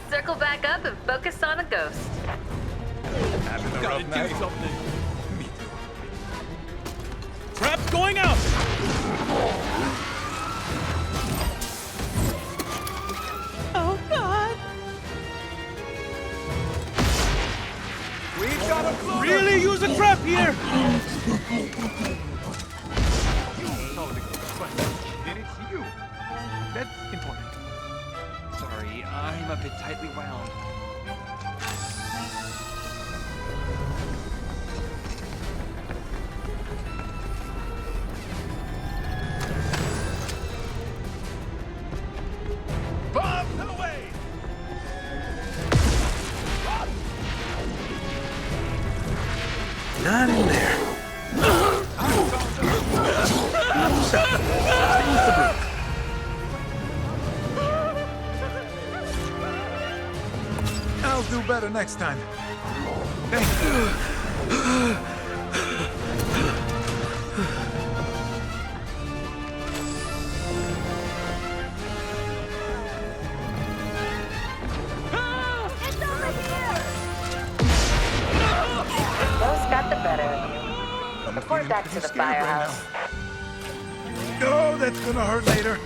[SPEAKER 11] Circle back up and focus on a ghost.
[SPEAKER 8] Having a rough night.
[SPEAKER 4] Trap's going out!
[SPEAKER 10] Oh, God.
[SPEAKER 8] We've got a clue.
[SPEAKER 4] Really use a trap here!
[SPEAKER 12] Did it see you? That's important.
[SPEAKER 6] Sorry, I'm a bit tightly wound.
[SPEAKER 8] Bombs away.
[SPEAKER 4] Not in there.
[SPEAKER 7] I'll do better next time.
[SPEAKER 11] Ghost got the better of you. Report back to the firehouse.
[SPEAKER 7] No, that's gonna hurt later.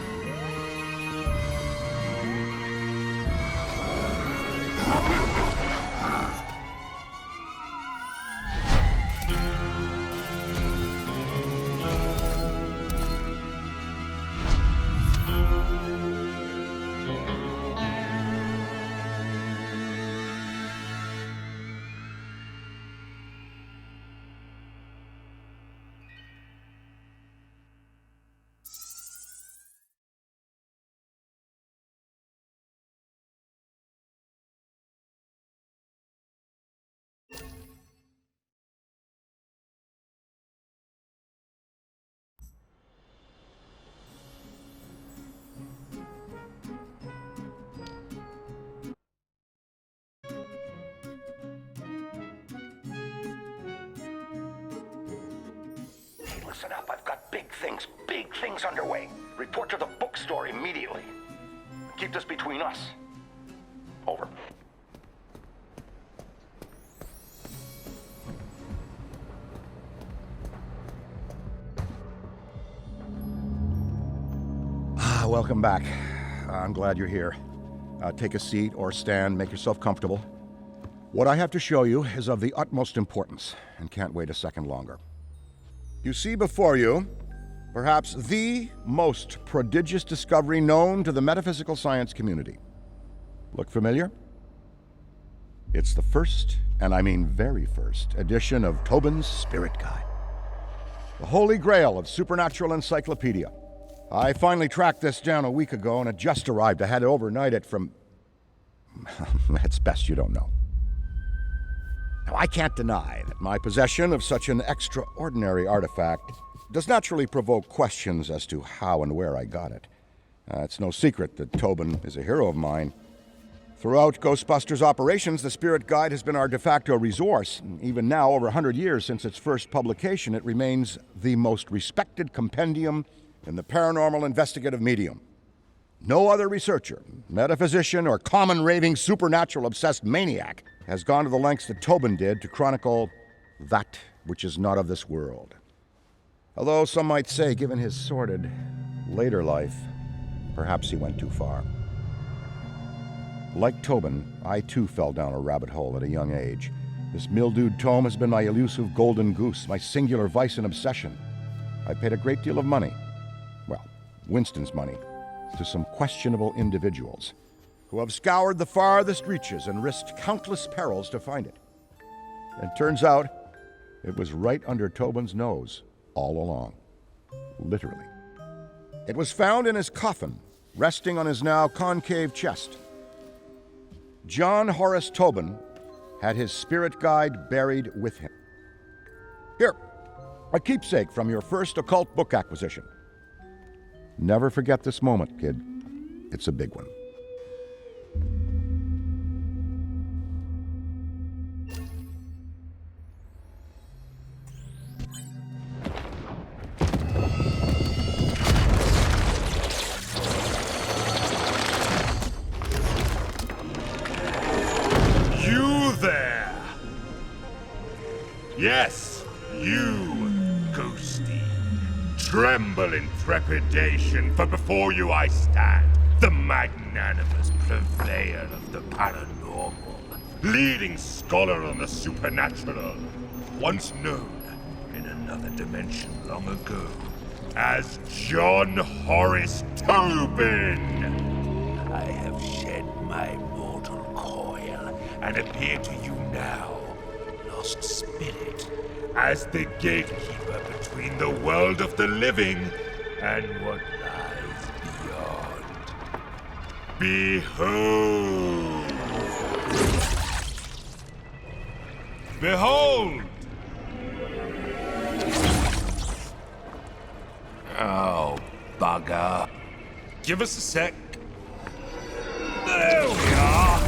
[SPEAKER 1] Listen up, I've got big things underway. Report to the bookstore immediately. Keep this between us. Over. Welcome back. I'm glad you're here. Take a seat or stand, make yourself comfortable. What I have to show you is of the utmost importance, and can't wait a second longer. You see before you, perhaps the most prodigious discovery known to the metaphysical science community. Look familiar? It's the first, and I mean very first, edition of Tobin's Spirit Guide. The holy grail of supernatural encyclopedia. I finally tracked this down a week ago, and it just arrived. I had to overnight it from... It's best you don't know. Now, I can't deny that my possession of such an extraordinary artifact does naturally provoke questions as to how and where I got it. It's no secret that Tobin is a hero of mine. Throughout Ghostbusters operations, the Spirit Guide has been our de facto resource. Even now, over 100 years since its first publication, it remains the most respected compendium in the paranormal investigative medium. No other researcher, metaphysician, or common raving supernatural-obsessed maniac has gone to the lengths that Tobin did to chronicle that which is not of this world. Although some might say, given his sordid later life, perhaps he went too far. Like Tobin, I too fell down a rabbit hole at a young age. This mildewed tome has been my elusive golden goose, my singular vice and obsession. I paid a great deal of money, well, Winston's money, to some questionable individuals who have scoured the farthest reaches and risked countless perils to find it. And turns out, it was right under Tobin's nose all along. Literally. It was found in his coffin, resting on his now concave chest. John Horace Tobin had his Spirit Guide buried with him. Here, a keepsake from your first occult book acquisition. Never forget this moment, kid. It's a big one.
[SPEAKER 15] You there! Yes, you, Ghosty. Tremble in trepidation, for before you I stand, the magnanimous purveyor of the paranormal, leading scholar on the supernatural, once known in another dimension long ago as John Horace Tobin. I have shed my mortal coil and appear to you now, lost spirit, as the gatekeeper between the world of the living and what lies beyond. Behold! Behold! Oh, bugger. Give us a sec. There we are!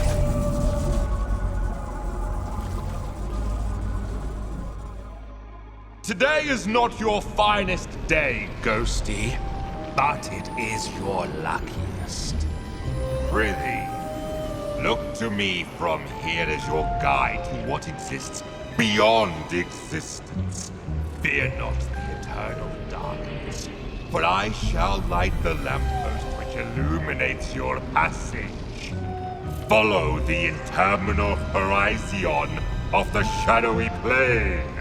[SPEAKER 15] Today is not your finest day, Ghosty, but it is your luckiest. Prithee, look to me from here as your guide to what exists beyond existence. Fear not the eternal darkness, for I shall light the lamppost which illuminates your passage. Follow the interminable horizon of the shadowy plane.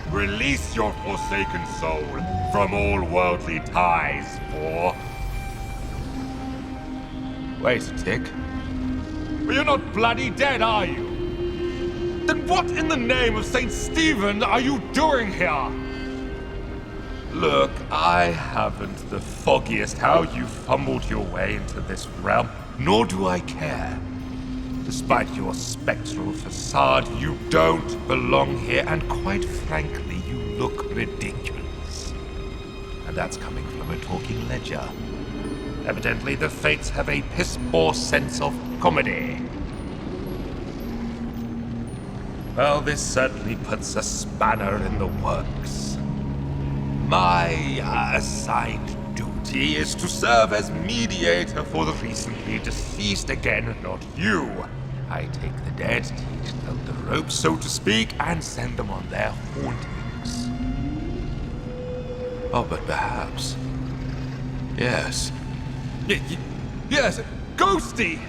[SPEAKER 15] Release your forsaken soul from all worldly ties, for... Wait a tick. You're not bloody dead, are you? Then what in the name of St. Stephen are you doing here? Look, I haven't the foggiest how you fumbled your way into this realm, nor do I care. Despite your spectral facade, you don't belong here, and quite frankly, you look ridiculous. And that's coming from a talking ledger. Evidently, the fates have a piss-poor sense of comedy. Well, this certainly puts a spanner in the works. My assigned duty is to serve as mediator for the recently deceased again, not you. I take the dead, teach them the ropes, so to speak, and send them on their hauntings. Oh, but perhaps... Yes. Yes, Ghosty!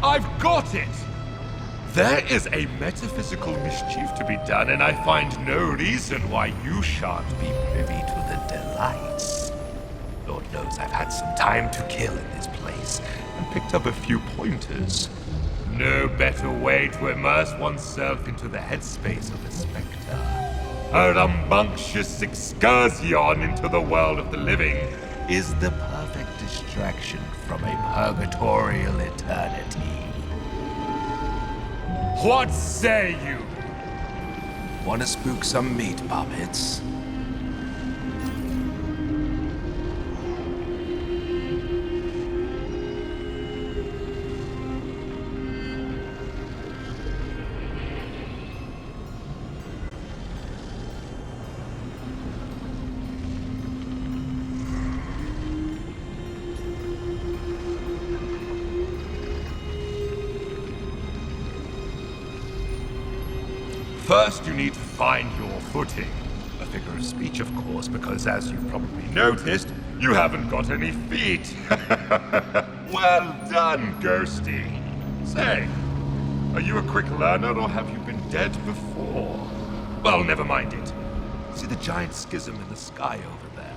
[SPEAKER 15] I've got it! There is a metaphysical mischief to be done, and I find no reason why you shan't be privy to the delights. Lord knows I've had some time to kill in this place, and picked up a few pointers. No better way to immerse oneself into the headspace of a spectre. A rambunctious excursion into the world of the living is the perfect distraction from a purgatorial eternity. What say you? Want to spook some meat puppets? First, you need to find your footing. A figure of speech, of course, because as you've probably noticed, you haven't got any feet. Well done, Ghosty. Say, are you a quick learner or have you been dead before? Well, never mind it. See the giant schism in the sky over there?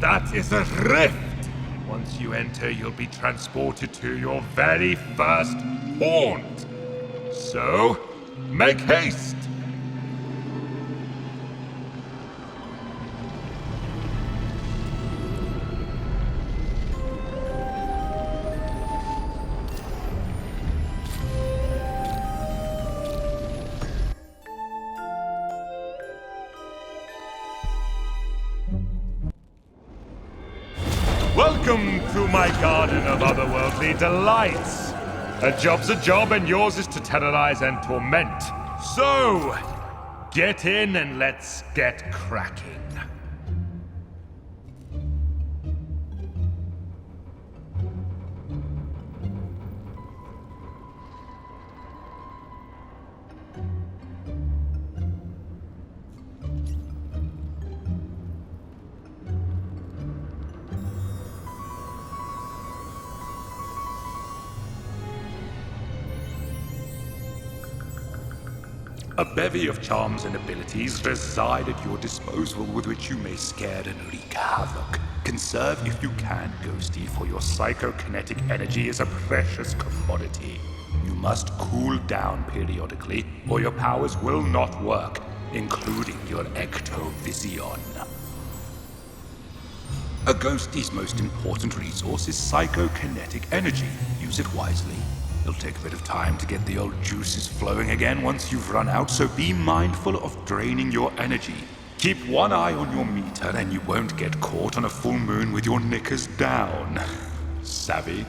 [SPEAKER 15] That is a rift! Once you enter, you'll be transported to your very first haunt. So, make haste! Welcome to my garden of otherworldly delights. A job's a job, and yours is to terrorize and torment. So, get in and let's get cracking. A bevy of charms and abilities reside at your disposal with which you may scare and wreak havoc. Conserve if you can, Ghosty, for your psychokinetic energy is a precious commodity. You must cool down periodically, or your powers will not work, including your ectovision. A Ghosty's most important resource is psychokinetic energy. Use it wisely. It'll take a bit of time to get the old juices flowing again once you've run out, so be mindful of draining your energy. Keep one eye on your meter and you won't get caught on a full moon with your knickers down. Savvy?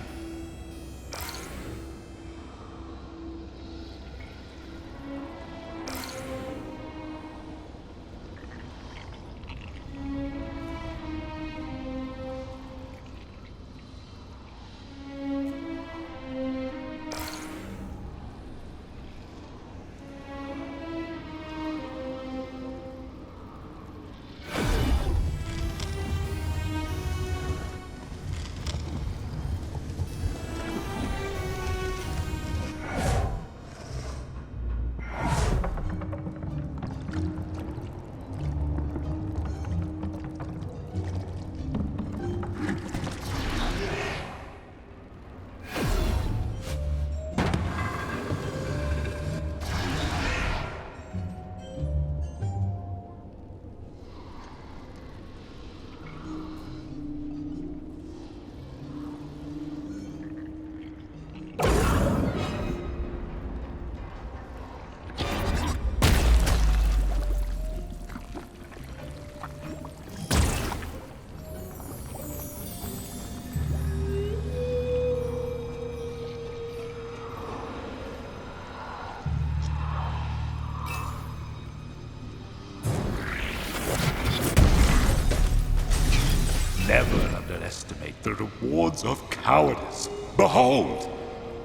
[SPEAKER 15] never underestimate the rewards of cowardice. Behold!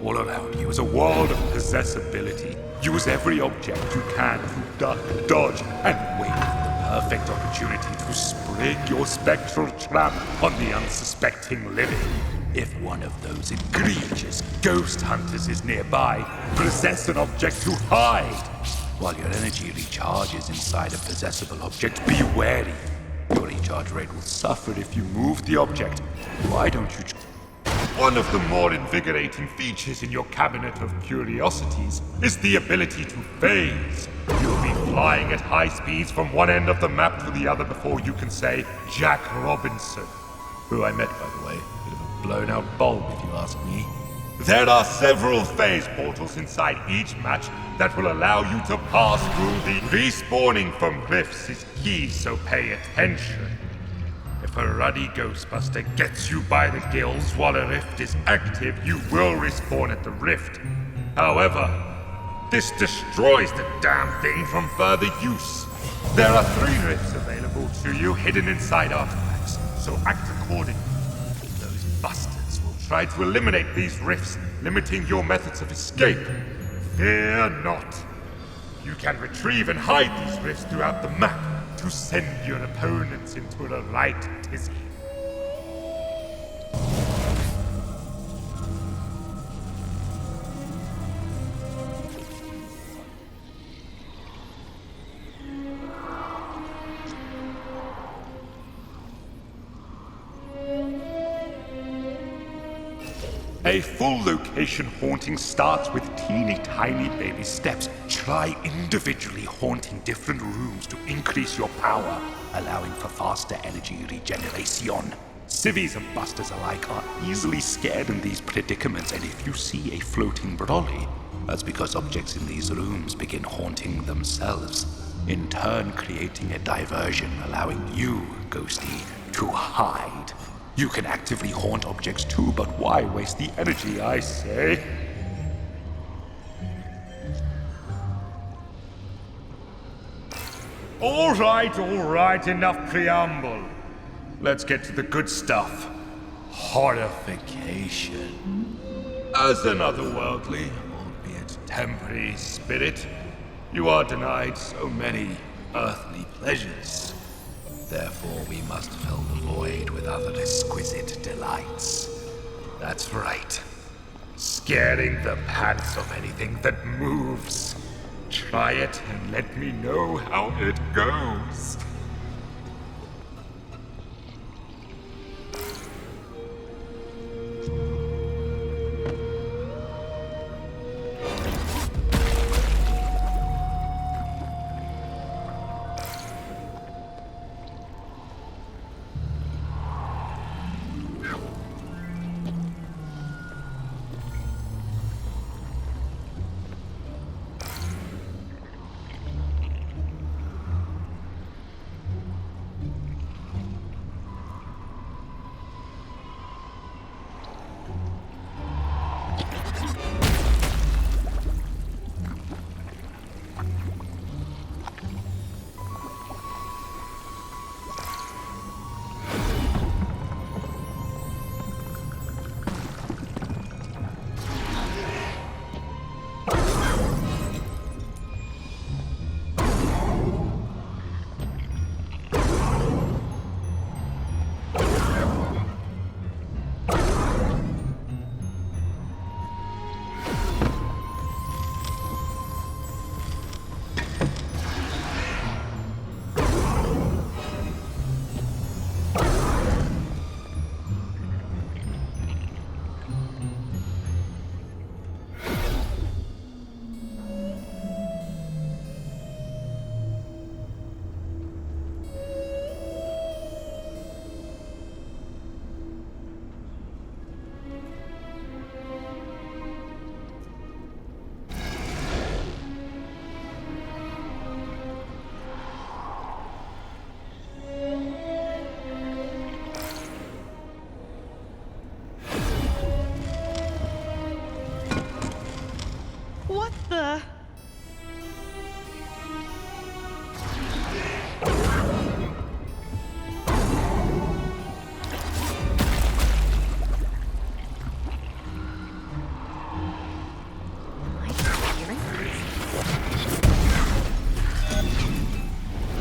[SPEAKER 15] All around you is a world of possessibility. Use every object you can to duck, dodge, and wait for the perfect opportunity to spring your spectral trap on the unsuspecting living. If one of those egregious ghost hunters is nearby, possess an object to hide. While your energy recharges inside a possessible object, be wary. Your recharge rate will suffer if you move the object. Why don't you... One of the more invigorating features in your cabinet of curiosities is the ability to phase. You'll be flying at high speeds from one end of the map to the other before you can say Jack Robinson, who I met, by the way. Bit of a blown-out bulb, if you ask me. There are several phase portals inside each match that will allow you to pass through the... Respawning from rifts is key, so pay attention. If a ruddy Ghostbuster gets you by the gills while a rift is active, you will respawn at the rift. However, this destroys the damn thing from further use. There are 3 rifts available to you hidden inside artifacts, so act accordingly. Those bastards will try to eliminate these rifts, limiting your methods of escape. Fear not. You can retrieve and hide these rifts throughout the map to send your opponents into a right tizzy. A full location haunting starts with teeny tiny baby steps. Try individually haunting different rooms to increase your power, allowing for faster energy regeneration. Civvies and busters alike are easily scared in these predicaments, and if you see a floating brolly, that's because objects in these rooms begin haunting themselves, in turn creating a diversion, allowing you, Ghosty, to hide. You can actively haunt objects too, but why waste the energy, I say? All right, enough preamble. Let's get to the good stuff. Horrification. As an otherworldly, albeit temporary spirit, you are denied so many earthly pleasures. Therefore, we must fill the void with other exquisite delights. That's right. Scaring the pants of anything that moves. Try it and let me know how it goes.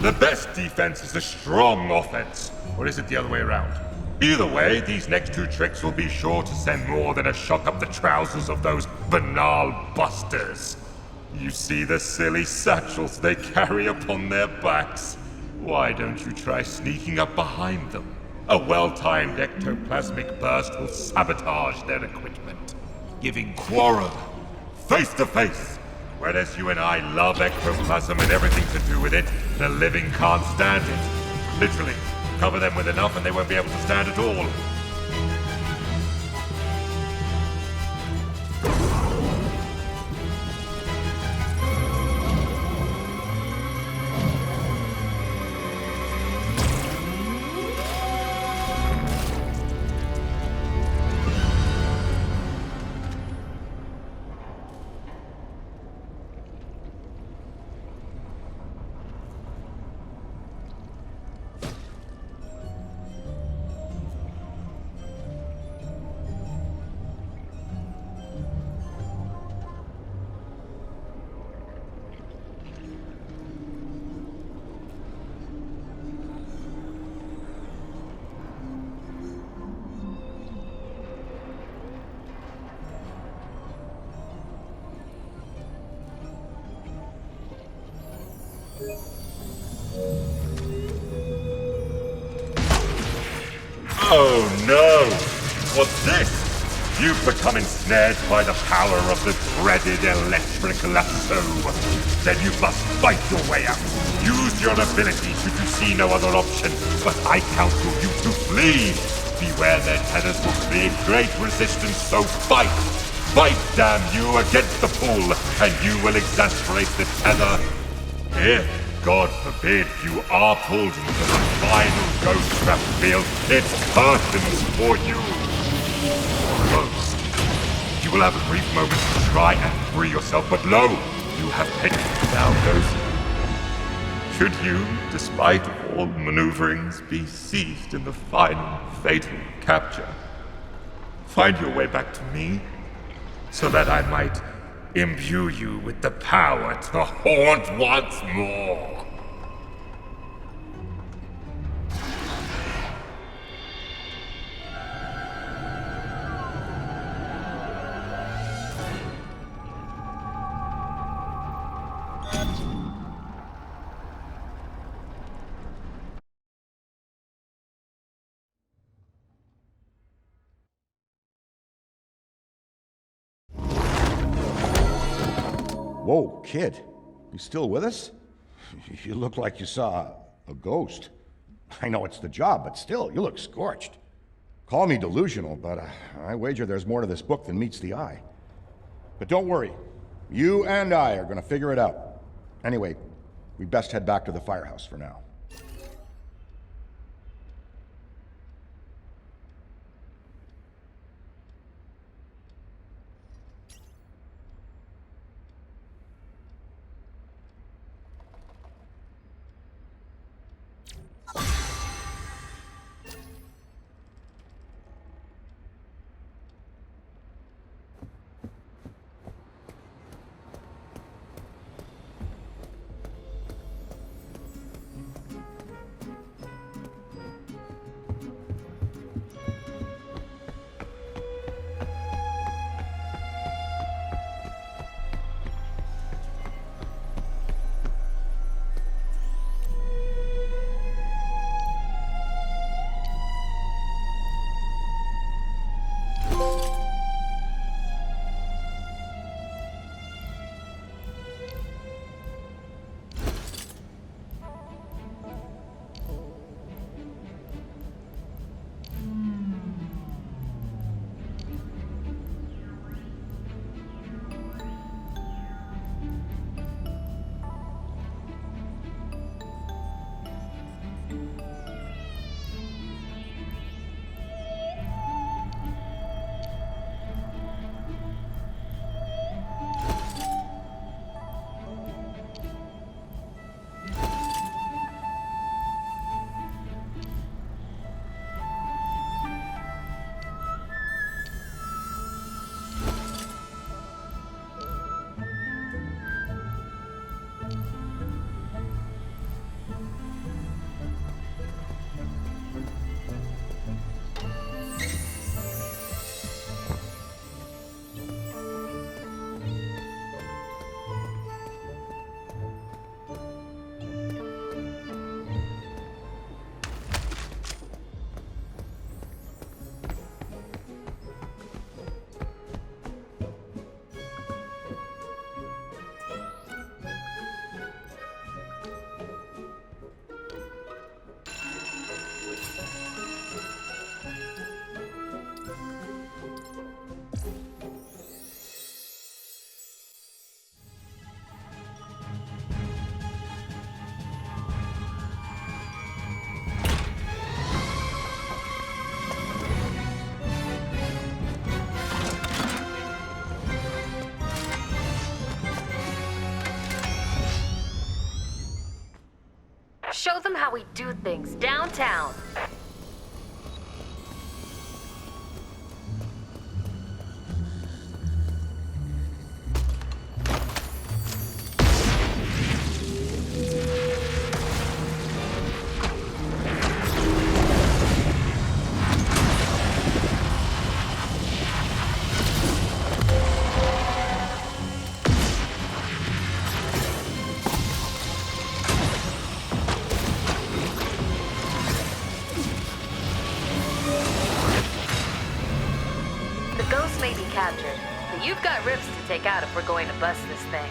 [SPEAKER 15] The best defense is a strong offense. Or is it the other way around? Either way, these next two tricks will be sure to send more than a shock up the trousers of those banal busters. You see the silly satchels they carry upon their backs? Why don't you try sneaking up behind them? A well-timed ectoplasmic burst will sabotage their equipment, giving quarrel face to face. Whereas you and I love ectoplasm and everything to do with it, the living can't stand it. Literally, cover them with enough and they won't be able to stand at all. Oh no! What's this? You've become ensnared by the power of the dreaded electric lasso. Then you must fight your way out. Use your ability should you see no other option, but I counsel you to flee. Beware their tethers will create great resistance, so fight! Fight, damn you, against the pull, and you will exasperate the tether. If, God forbid, you are pulled into the final ghost trap field, it's curtains for you. Ghost. You will have a brief moment to try and free yourself, but lo, you have pinned me down, Ghost. Should you, despite all maneuverings, be seized in the final, fatal capture, find your way back to me, so that I might imbue you with the power to haunt once more.
[SPEAKER 1] Whoa, kid. You still with us? You look like you saw a ghost. I know it's the job, but still, you look scorched. Call me delusional, but I wager there's more to this book than meets the eye. But don't worry. You and I are gonna figure it out. Anyway, we best head back to the firehouse for now.
[SPEAKER 2] show them how we do things downtown. Captured, but you've got ribs to take out if we're going to bust this thing.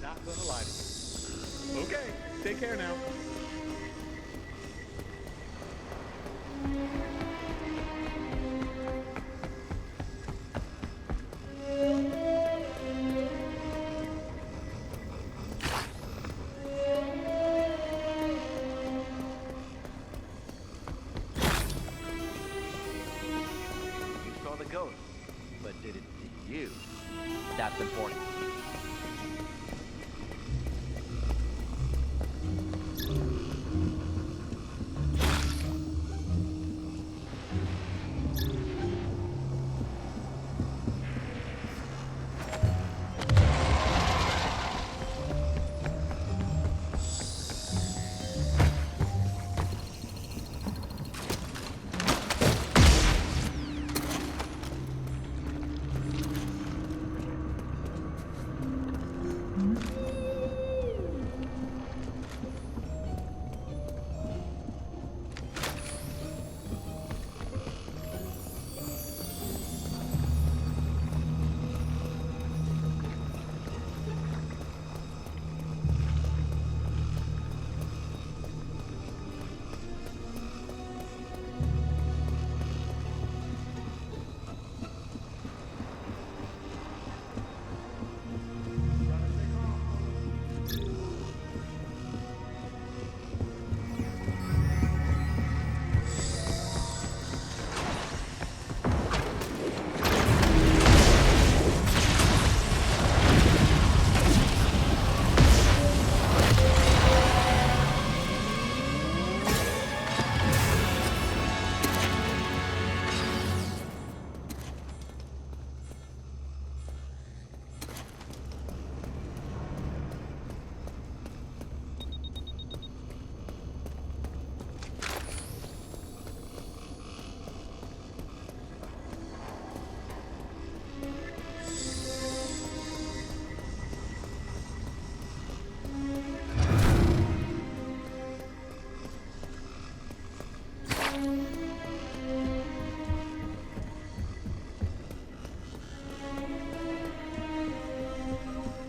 [SPEAKER 14] Not gonna lie to you. Okay, take care now.
[SPEAKER 13] You saw the ghost, but did it see you? That's important.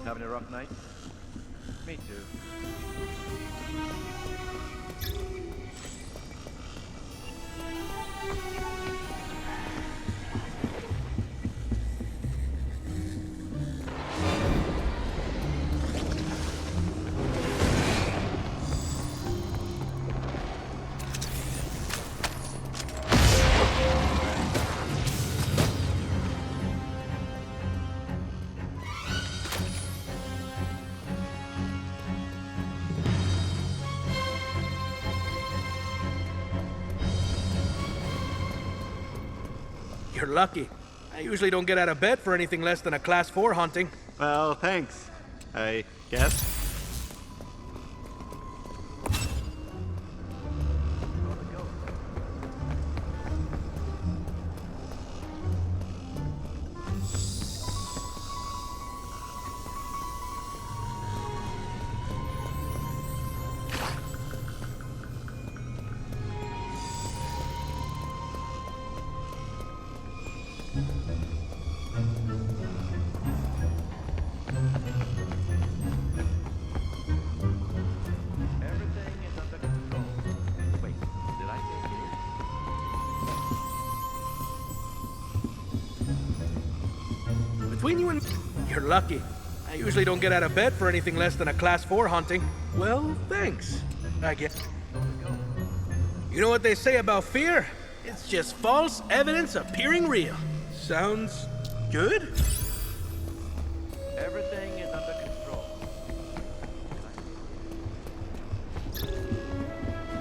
[SPEAKER 13] Having a rough night? Me too.
[SPEAKER 4] You're lucky. I usually don't get out of bed for anything less than a Class 4 hunting.
[SPEAKER 14] Well, thanks, I guess.
[SPEAKER 4] Between you and me, you're lucky. I usually don't get out of bed for anything less than a Class 4 haunting. Well, thanks, I guess. You know what they say about fear? It's just false evidence appearing real. Sounds good?
[SPEAKER 13] Everything is under control.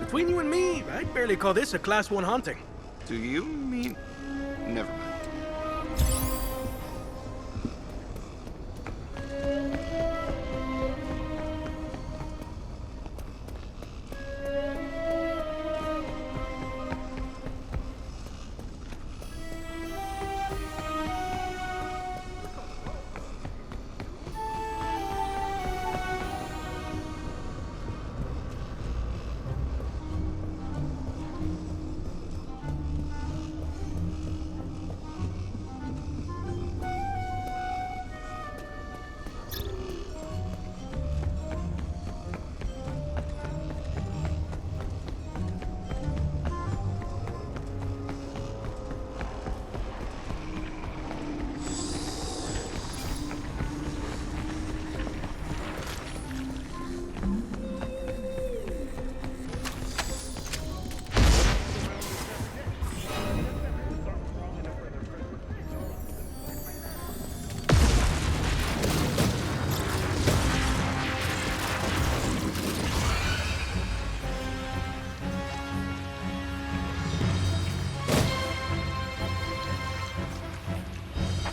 [SPEAKER 4] Between you and me, I'd barely call this a Class 1 haunting.
[SPEAKER 16] Do you mean... Never mind.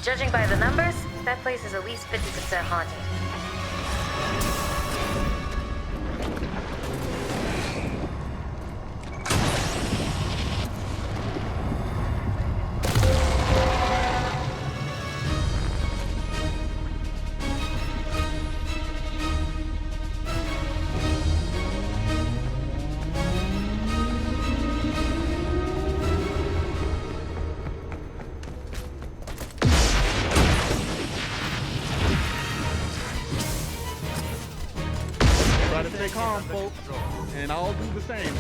[SPEAKER 2] Judging by the numbers, that place is at least 50% haunted.
[SPEAKER 14] Try to stay calm, folks, and I'll do the same.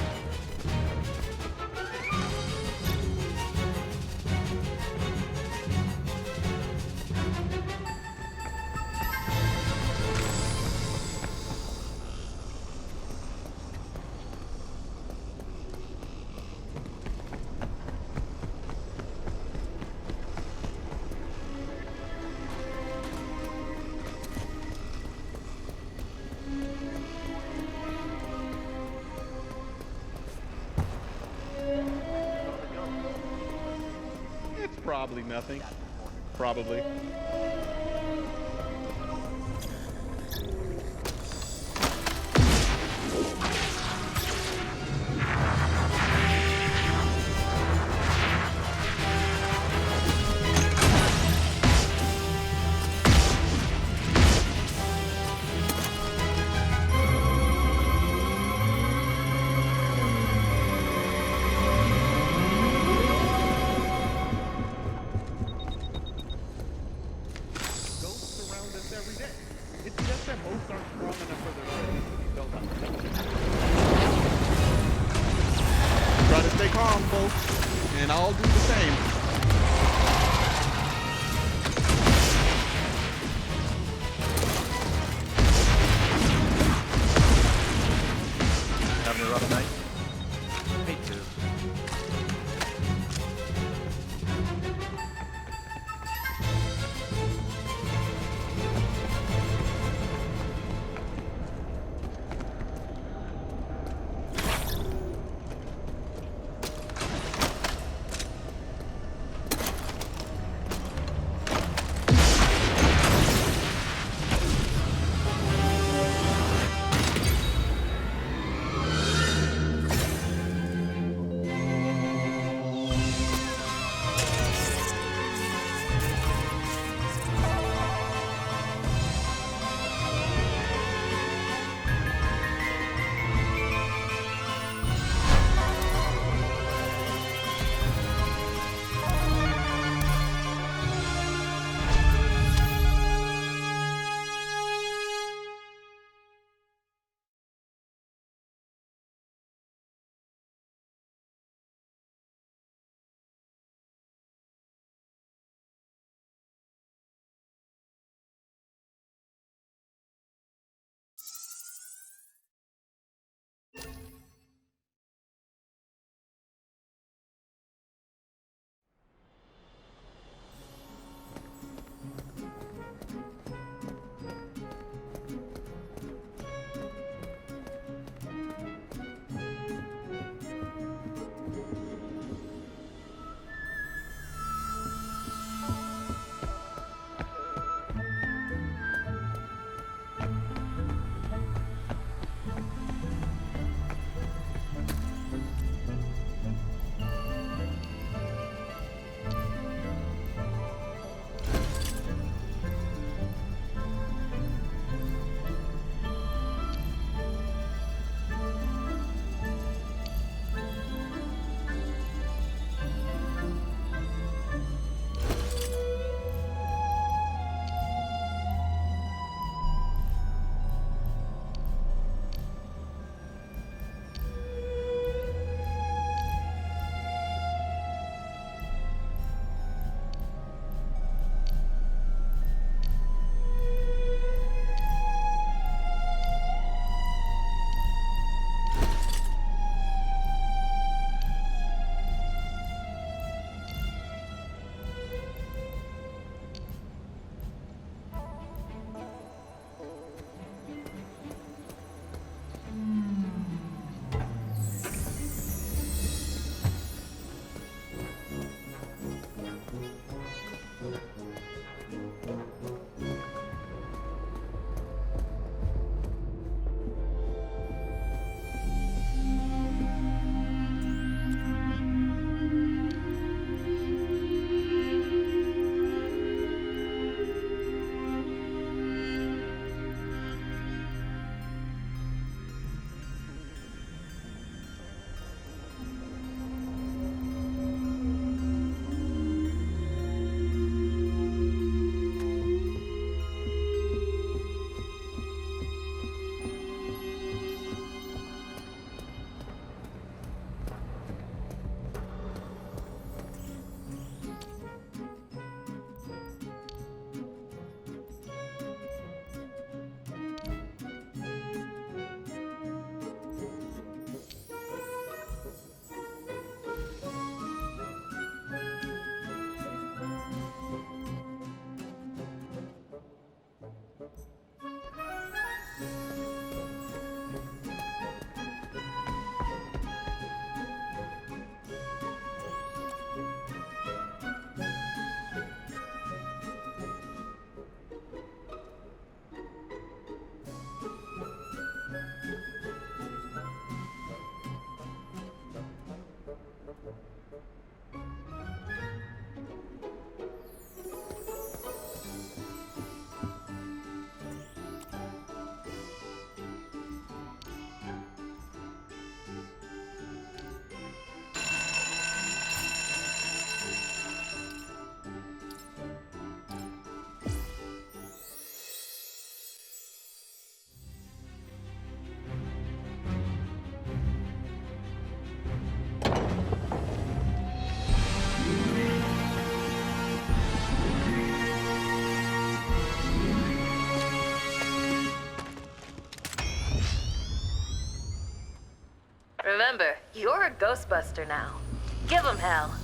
[SPEAKER 14] It's probably nothing. Probably. Every day. It's just that most aren't strong enough for their cities to be built up. Try to stay calm, folks, and I'll do the same.
[SPEAKER 13] Having a rough night? Me too.
[SPEAKER 2] Remember, you're a Ghostbuster now. Give 'em hell.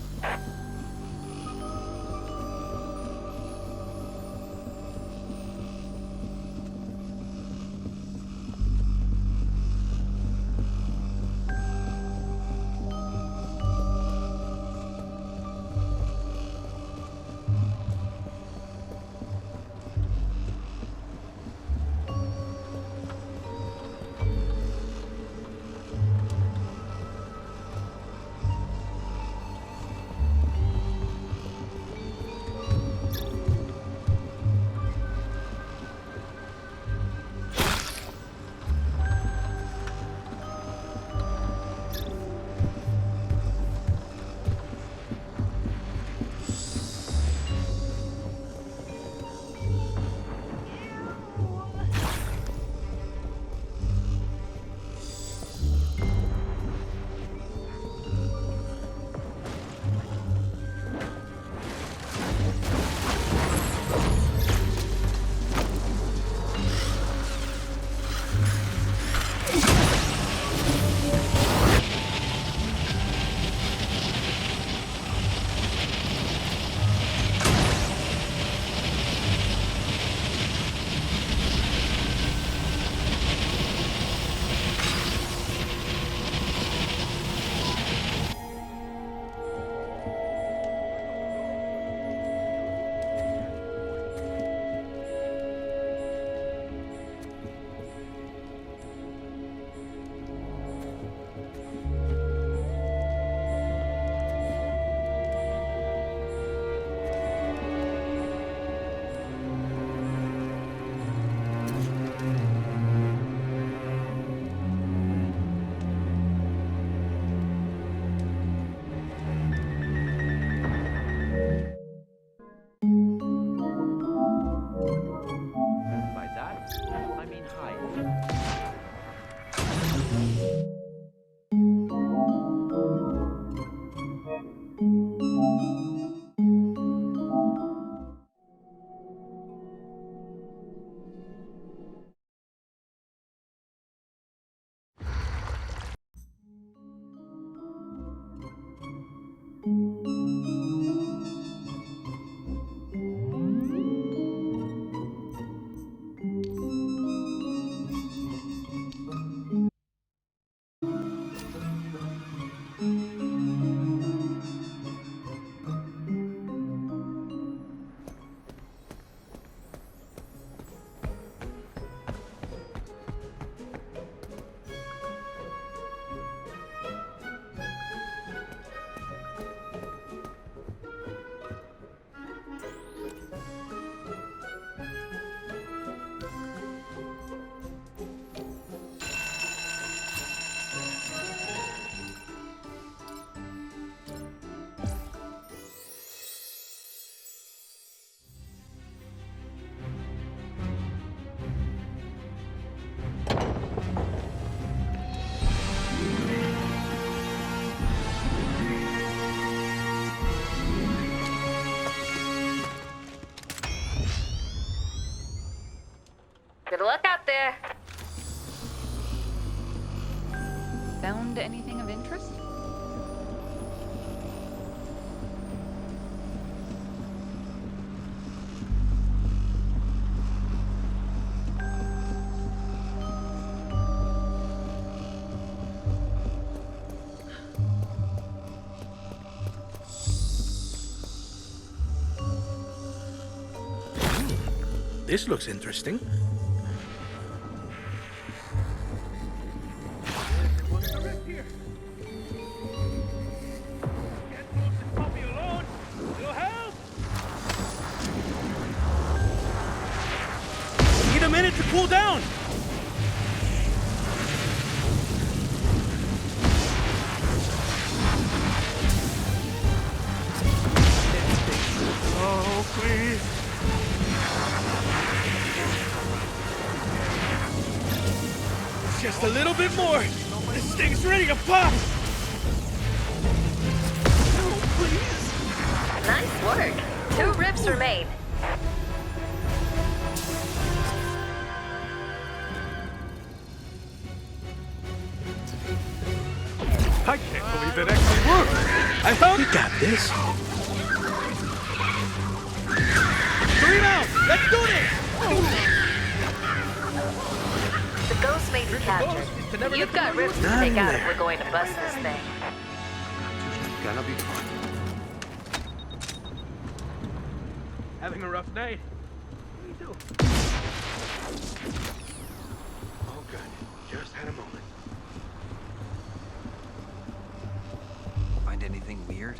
[SPEAKER 2] Good luck out there.
[SPEAKER 11] Found anything of interest?
[SPEAKER 4] This looks interesting. Need a minute to cool down.
[SPEAKER 15] Oh, please.
[SPEAKER 4] Just a little bit more. This thing's ready to pop.
[SPEAKER 2] Nice work. 2 rips remain.
[SPEAKER 6] I can't believe that actually worked.
[SPEAKER 4] I found. We got this. 3 out. Let's do this.
[SPEAKER 17] The ghost may be captured. You've got ribs to take out if we're going to bust this thing.
[SPEAKER 16] Gonna be fun.
[SPEAKER 4] Having a rough night. What do you do? Oh, good. Just had a moment.
[SPEAKER 5] Find anything weird?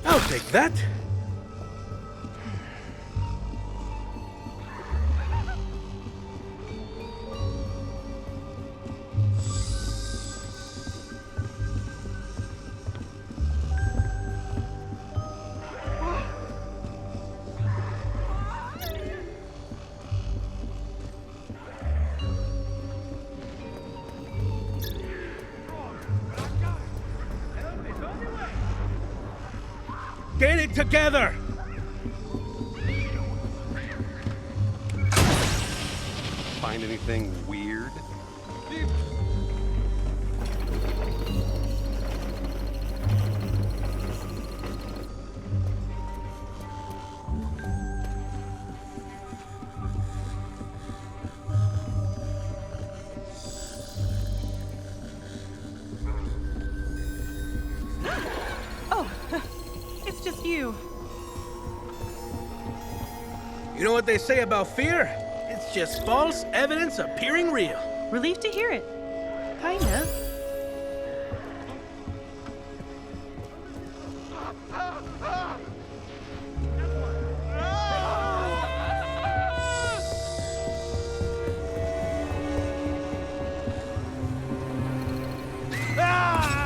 [SPEAKER 4] I'll take that. Get it together!
[SPEAKER 16] Find anything weird?
[SPEAKER 18] It's just you.
[SPEAKER 4] You know what they say about fear? It's just false evidence appearing real.
[SPEAKER 18] Relieved to hear it. Kinda.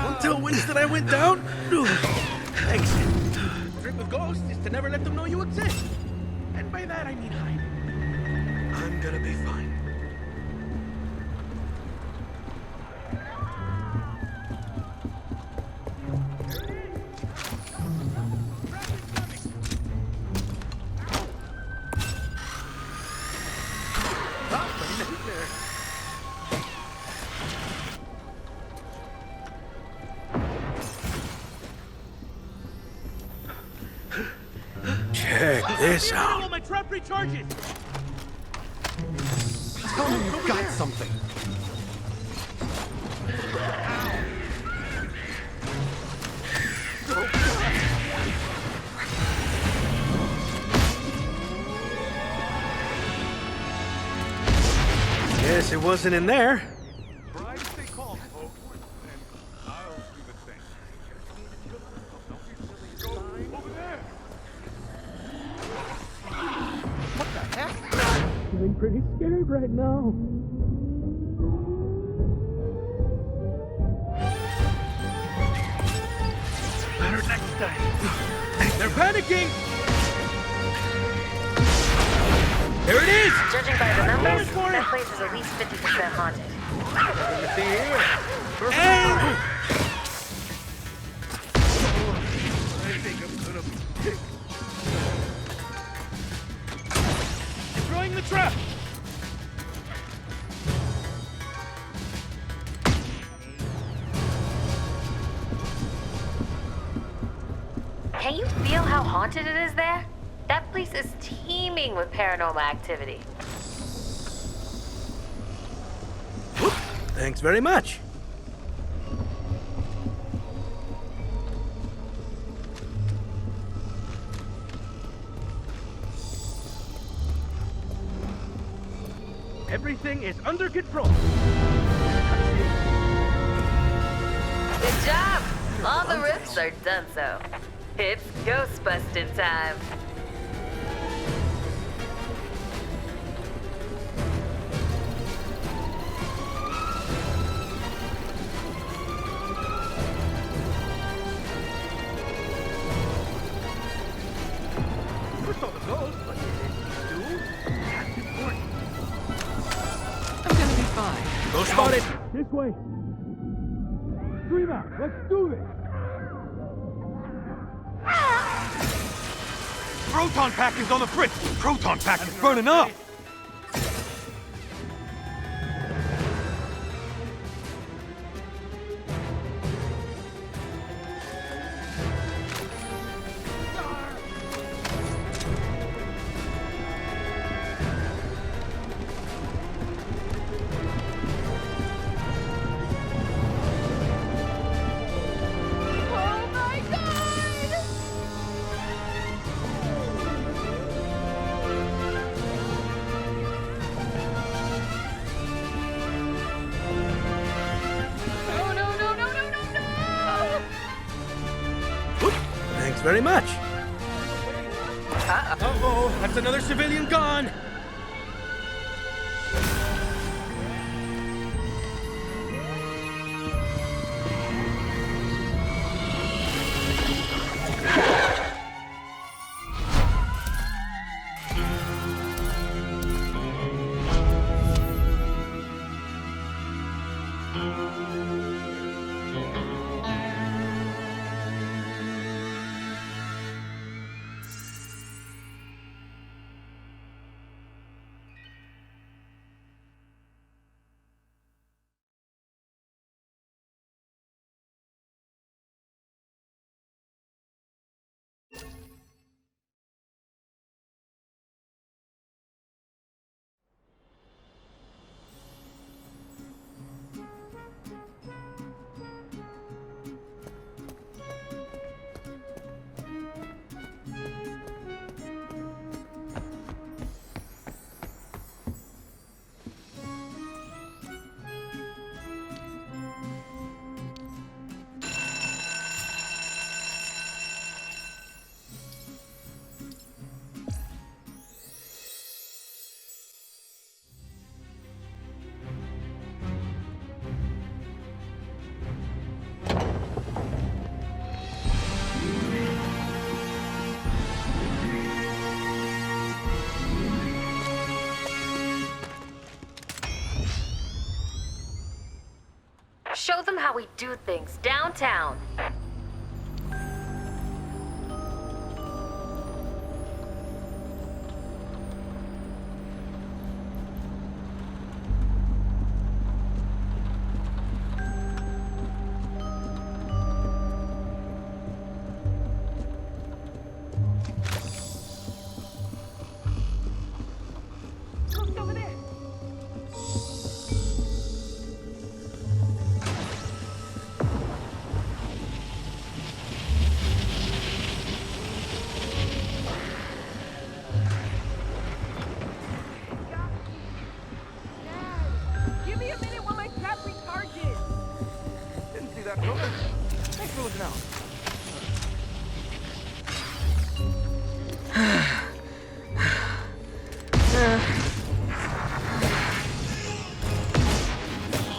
[SPEAKER 4] Don't tell Winston I went down. Thanks. The trick with ghosts is to never let them know you exist. And by that I mean hide. I'm gonna be fine. Check this out.
[SPEAKER 6] My trap recharges.
[SPEAKER 16] Tell me you've got something.
[SPEAKER 4] Guess it wasn't in there.
[SPEAKER 6] Try to stay calm, folks, and I'll do the same. Don't be silly. Go over there.
[SPEAKER 16] What the heck?
[SPEAKER 4] Feeling pretty scared right now. Better next time. They're panicking. There it is!
[SPEAKER 17] Judging by the numbers, that place is at least 50% haunted.
[SPEAKER 4] Nothing to see here. And... I think I'm gonna... Destroying the trap!
[SPEAKER 17] Can you feel how haunted it is there? That place is teeming with paranormal activity.
[SPEAKER 4] Thanks very much. Everything is under control.
[SPEAKER 17] Good job! All the rips are done so. It's Ghostbusting time.
[SPEAKER 4] Never saw the ghost, but did it do? That's important.
[SPEAKER 5] I'm gonna be fine.
[SPEAKER 4] Go spotted! This way! Stream out! Let's do this!
[SPEAKER 6] Proton pack is on the fritz. Proton pack is burning up.
[SPEAKER 4] very much. Uh-oh, that's another civilian gone.
[SPEAKER 17] Show them how we do things downtown.
[SPEAKER 8] Give me a minute while I trap recharges. Didn't see that coming. Thanks for looking out.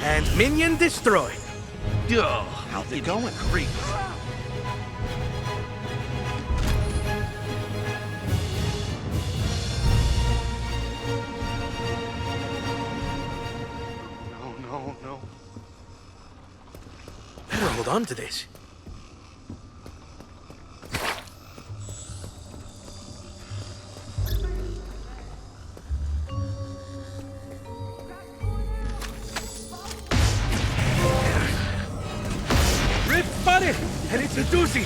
[SPEAKER 4] And minion destroyed.
[SPEAKER 16] Ugh, how's it going? Creep. No.
[SPEAKER 4] Better hold on to this. Rip spotted, and it's a doozy.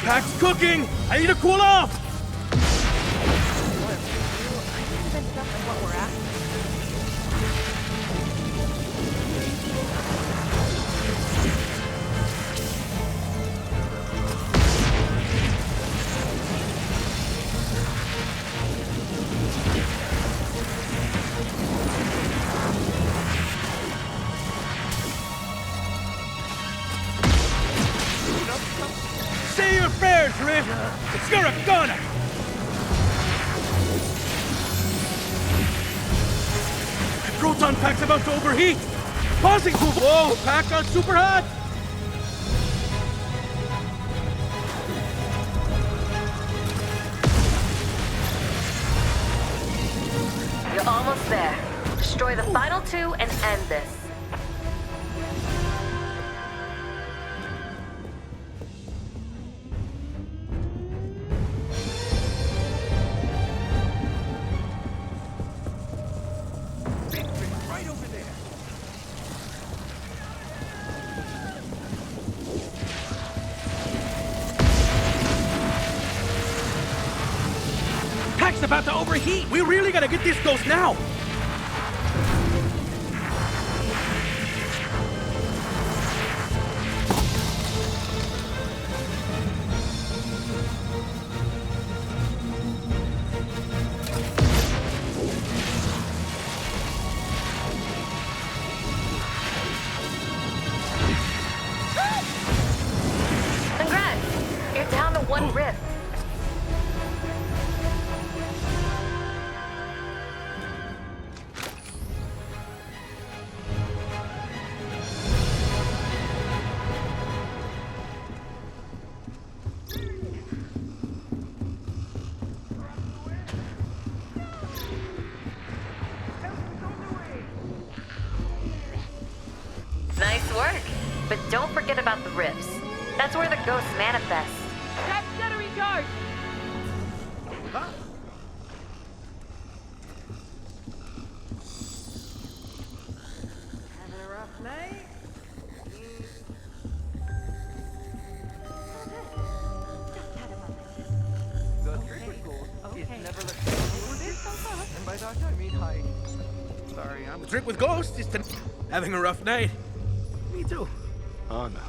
[SPEAKER 4] Pack's cooking! I need to cool off! Say your prayers, Riff! It's you're a goner! The proton pack's about to overheat! Pausing! Whoa! Pack got super hot!
[SPEAKER 17] You're almost there. Destroy the final two and end this.
[SPEAKER 8] Right over there.
[SPEAKER 4] Pack's about to overheat! We really gotta get this ghost now!
[SPEAKER 17] But don't forget about the rifts. That's where the ghosts manifest.
[SPEAKER 8] That's Jettery Charge! Having a rough night?
[SPEAKER 5] The trick with gold is to never let go of it. And by that I mean hide. Sorry, I'm...
[SPEAKER 4] The trick with ghosts is to... Having a rough night? Me too.
[SPEAKER 16] Oh, no.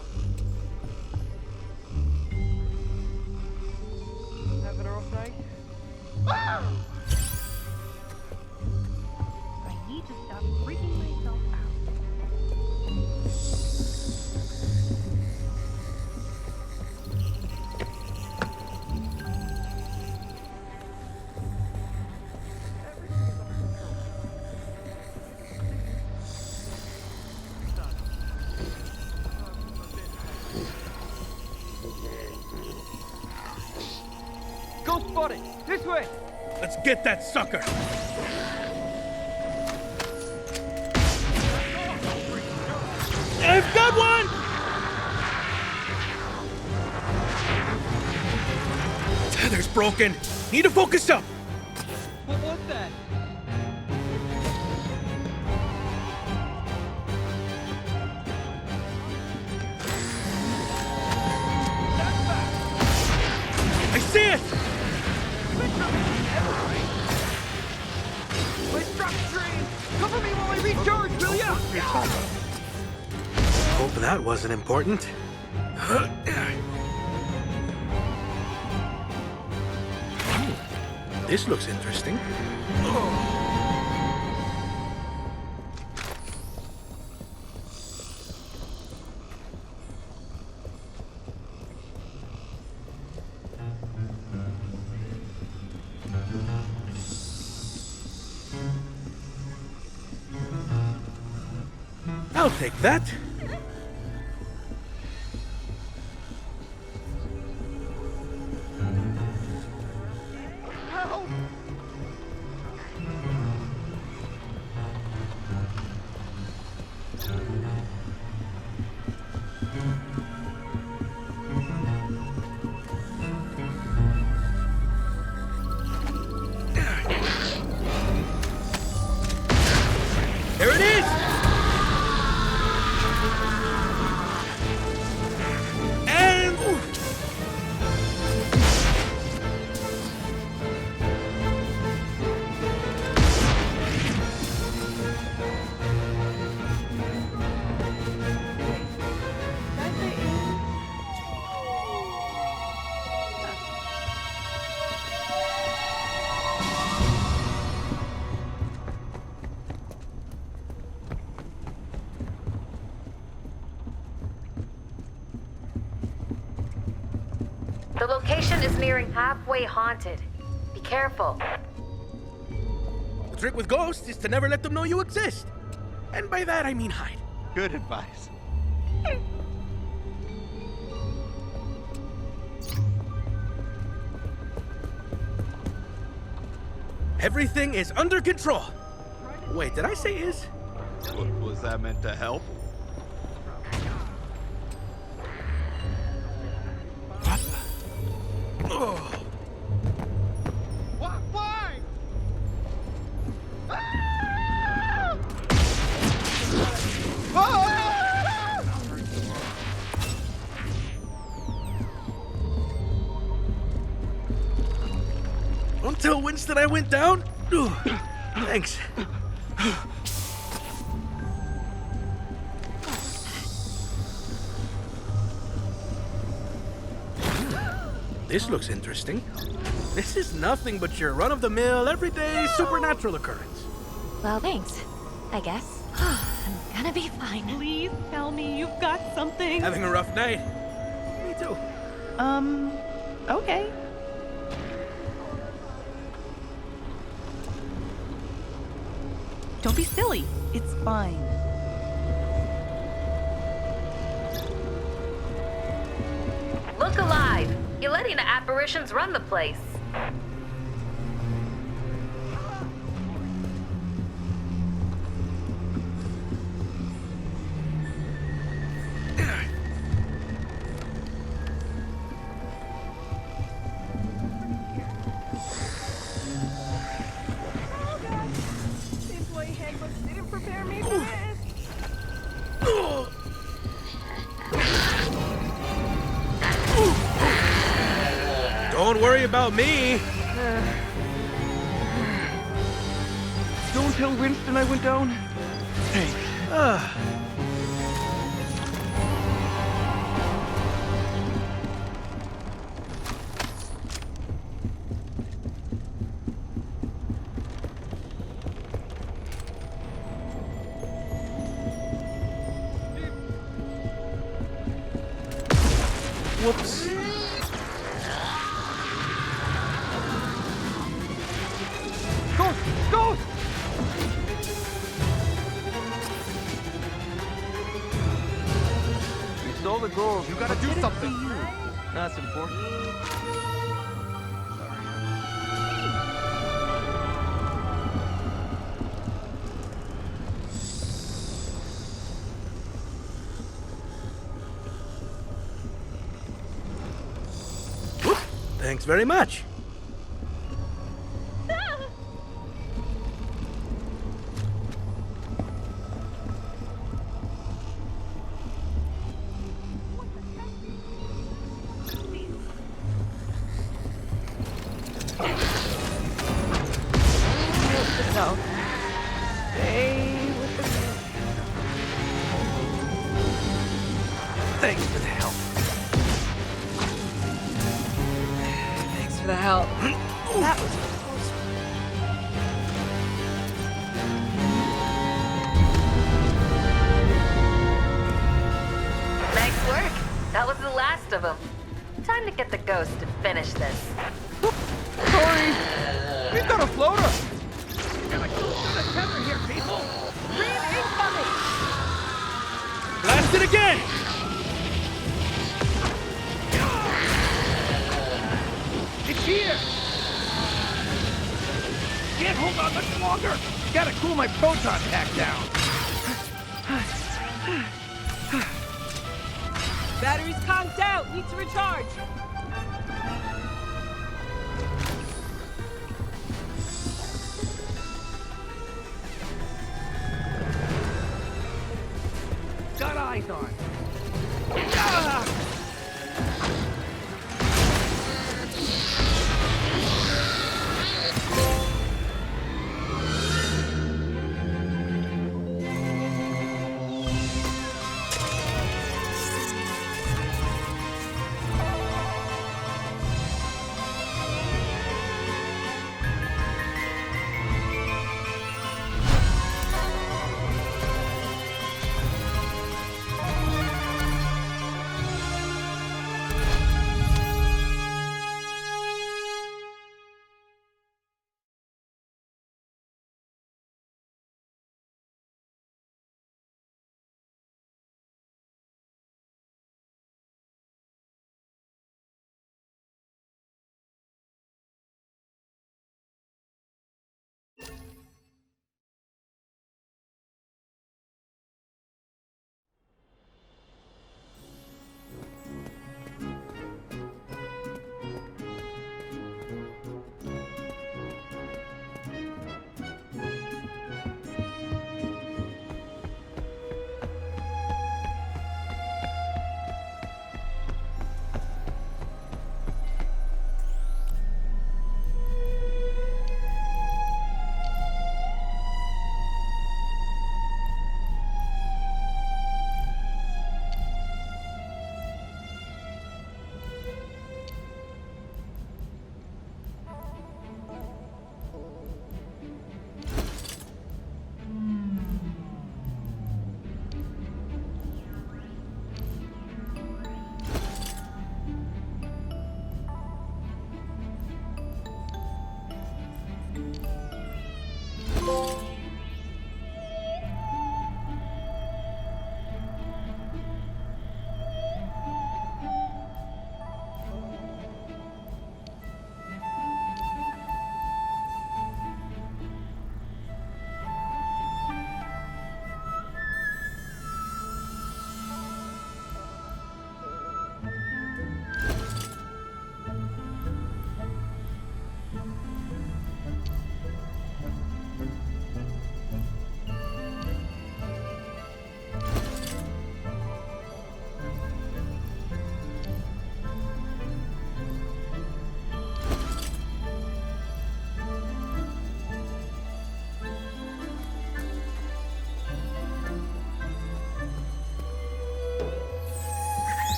[SPEAKER 5] Having a rough night?
[SPEAKER 11] I need to stop freaking myself out.
[SPEAKER 5] Go spot it! This way!
[SPEAKER 4] Let's get that sucker! I've got one! Tether's broken. Need to focus up.
[SPEAKER 12] What was that?
[SPEAKER 4] I see it!
[SPEAKER 5] My strap train! Cover me while I recharge, will ya?
[SPEAKER 4] Hope that wasn't important. This looks interesting. I'll take that.
[SPEAKER 5] Help!
[SPEAKER 4] There it is! And...
[SPEAKER 17] The location is nearing halfway haunted. Be careful.
[SPEAKER 4] The trick with ghosts is to never let them know you exist. And by that, I mean hide.
[SPEAKER 16] Good advice.
[SPEAKER 4] Everything is under control. Wait, did I say is?
[SPEAKER 16] Was that meant to help?
[SPEAKER 4] Oh.
[SPEAKER 5] Why?
[SPEAKER 4] Don't tell Winston I went down. Ugh. Thanks. This looks interesting. This is nothing but your run-of-the-mill, everyday supernatural occurrence.
[SPEAKER 10] Well, thanks, I guess. I'm gonna be fine.
[SPEAKER 18] Please tell me you've got something.
[SPEAKER 4] Having a rough night? Me too.
[SPEAKER 18] Okay. Don't be silly. It's fine.
[SPEAKER 17] Look alive. You're letting the apparitions run the place.
[SPEAKER 4] worry about me.
[SPEAKER 5] Don't tell Winston I went down. Thanks.
[SPEAKER 4] Whoops.
[SPEAKER 5] Go! You stole the gold. You gotta do something. That's important.
[SPEAKER 4] Thanks very much.
[SPEAKER 5] No. Stay with the...
[SPEAKER 4] Thanks for the help.
[SPEAKER 10] Thanks for the help. That was close.
[SPEAKER 17] Nice work. That was the last of them. Time to get the ghost to finish this.
[SPEAKER 5] Sorry! We've got a floater!
[SPEAKER 4] Blast it again!
[SPEAKER 5] It's here! Can't hold on much longer! Gotta cool my proton pack down!
[SPEAKER 18] Battery's conked out. Need to recharge.
[SPEAKER 5] Got eyes on! Ah!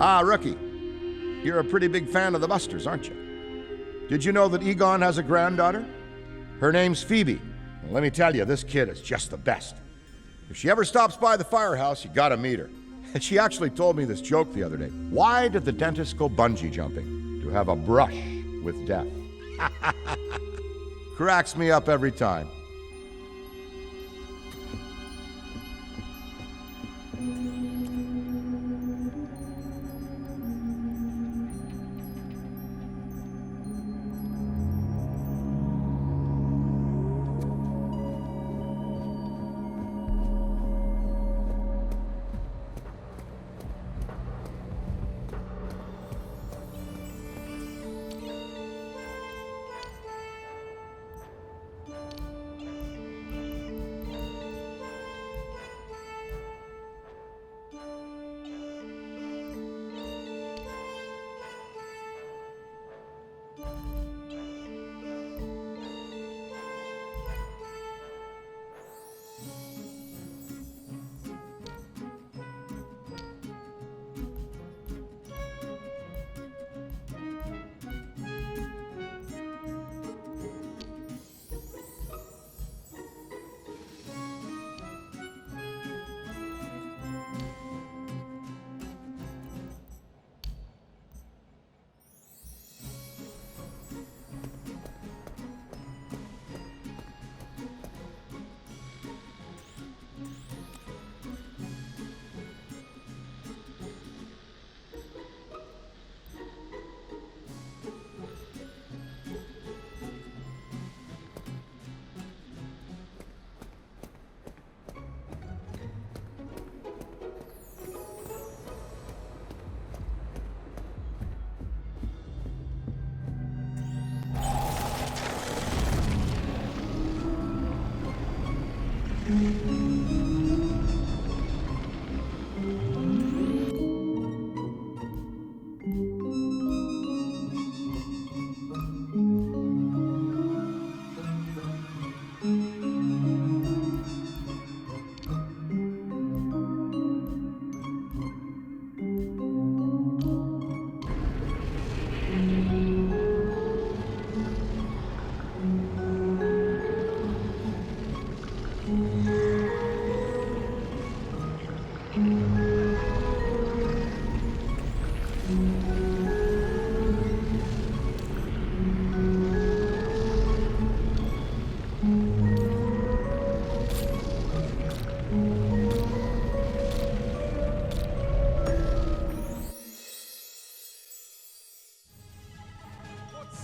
[SPEAKER 1] Ah, Rookie. You're a pretty big fan of the Busters, aren't you? Did you know that Egon has a granddaughter? Her name's Phoebe. And let me tell you, this kid is just the best. If she ever stops by the firehouse, you gotta meet her. She actually told me this joke the other day. Why did the dentist go bungee jumping? To have a brush with death. Cracks me up every time.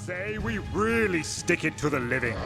[SPEAKER 15] Say we really stick it to the living.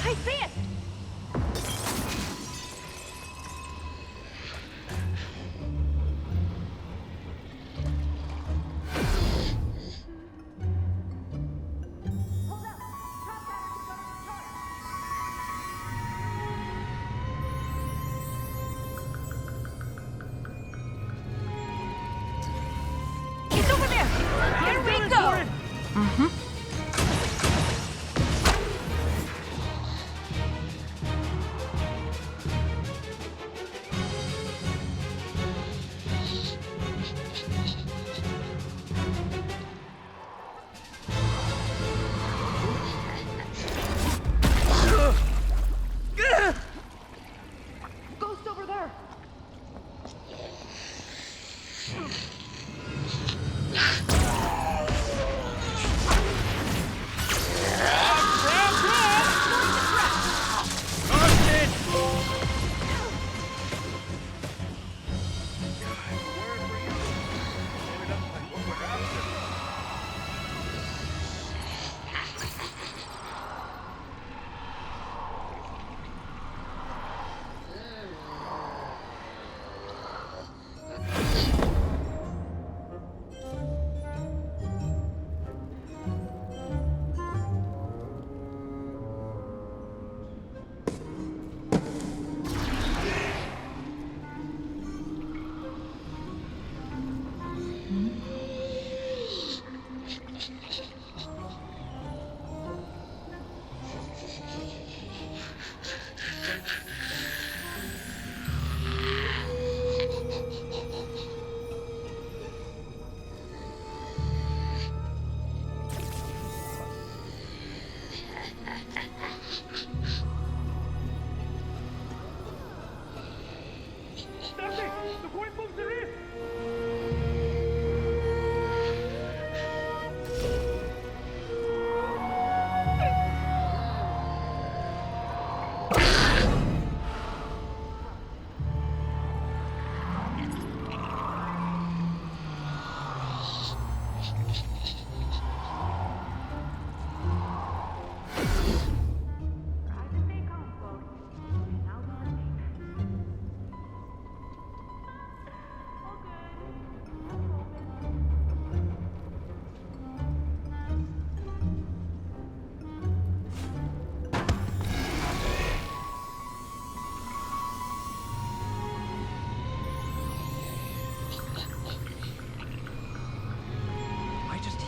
[SPEAKER 11] I see it! It's over there! Here we go! Mm-hmm. Ghost over there!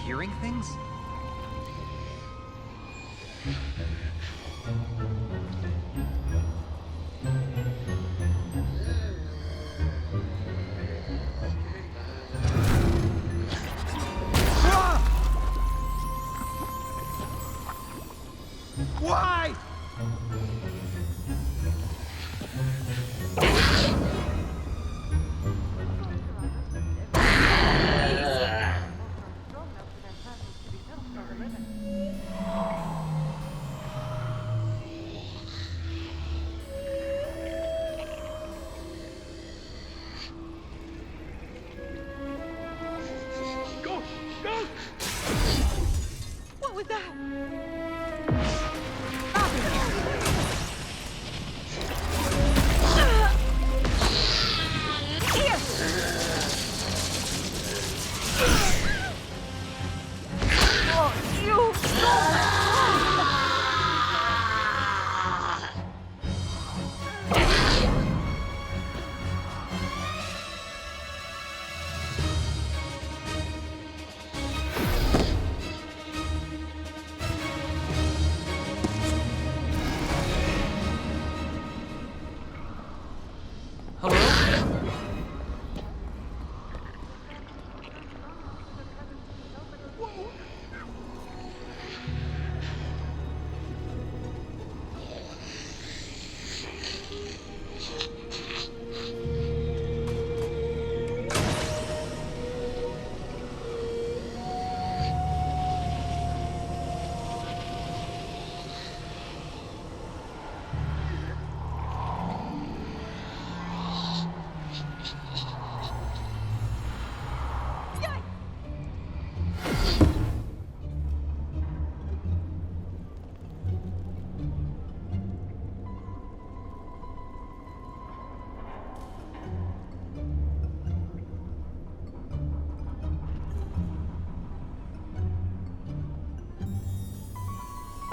[SPEAKER 12] Hearing things?
[SPEAKER 7] Why?
[SPEAKER 18] What was that?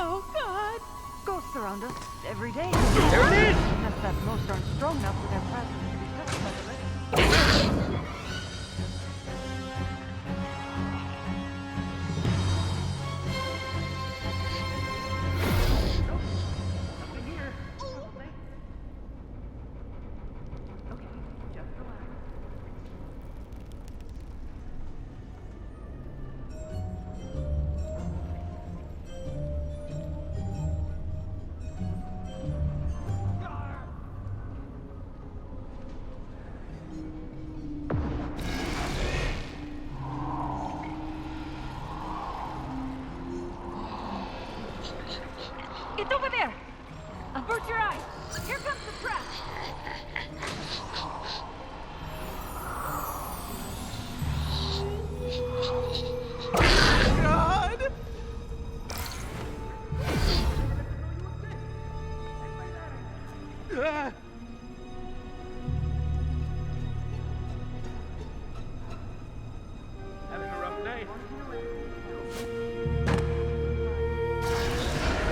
[SPEAKER 11] Oh, God. Ghosts surround us every day.
[SPEAKER 4] There it is!
[SPEAKER 11] Except that most aren't strong enough for their presence to be touched by the living. It's over there! Avert your eyes! Here comes the trap!
[SPEAKER 4] God! Ah. Having a rough night.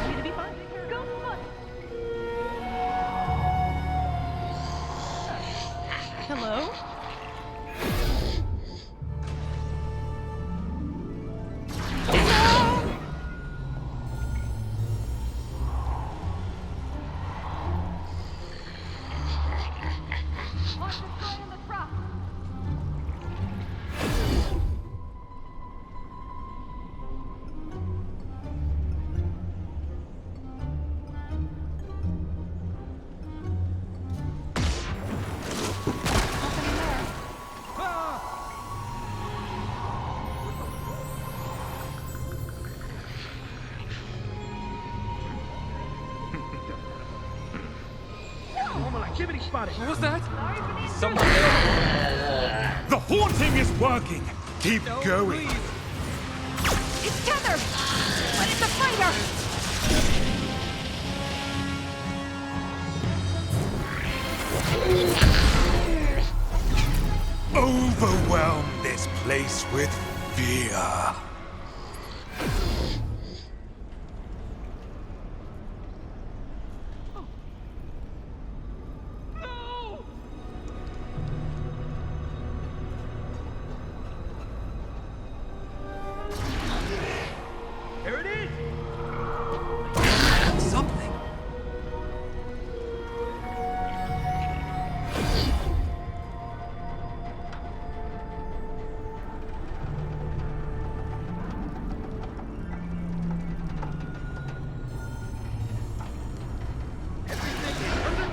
[SPEAKER 11] You to be fine. Ghostbusters! Hello? On destroying the trap!
[SPEAKER 4] Normal activity spotted.
[SPEAKER 12] What was that? Someone.
[SPEAKER 15] The haunting is working! Keep going!
[SPEAKER 11] It's tethered! But it's a fighter!
[SPEAKER 15] Overwhelm this place with fear!
[SPEAKER 4] There it is!
[SPEAKER 12] Something.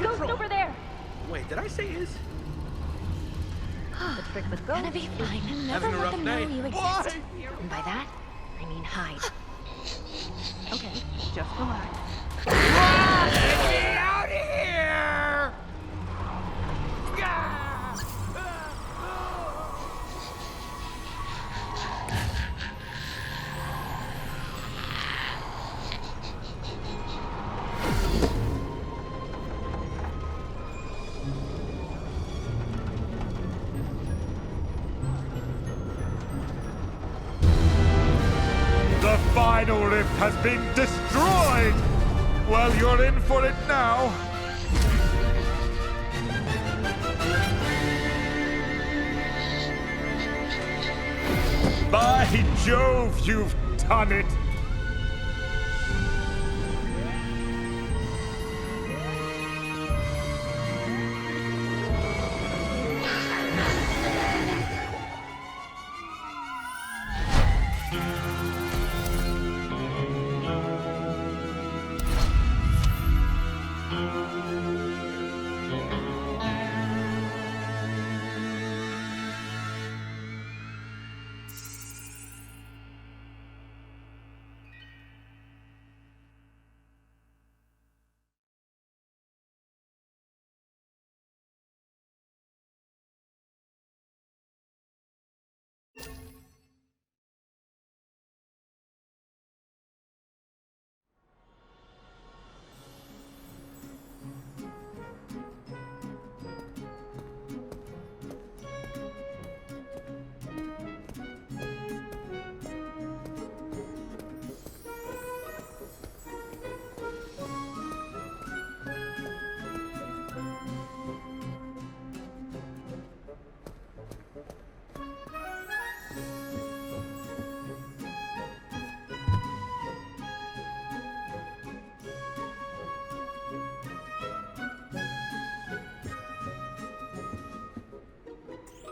[SPEAKER 11] Ghost over there!
[SPEAKER 4] Wait, did I say is?
[SPEAKER 11] The trick with
[SPEAKER 17] Gonna be fine. Never
[SPEAKER 4] Having a
[SPEAKER 17] let
[SPEAKER 4] rough
[SPEAKER 17] them know
[SPEAKER 4] night.
[SPEAKER 17] you exist.
[SPEAKER 4] Why?
[SPEAKER 17] And by that, I mean hide.
[SPEAKER 11] Okay, just relax.
[SPEAKER 15] Get me out of here! The final rift has been destroyed! Well, you're in for it now. By Jove, you've done it!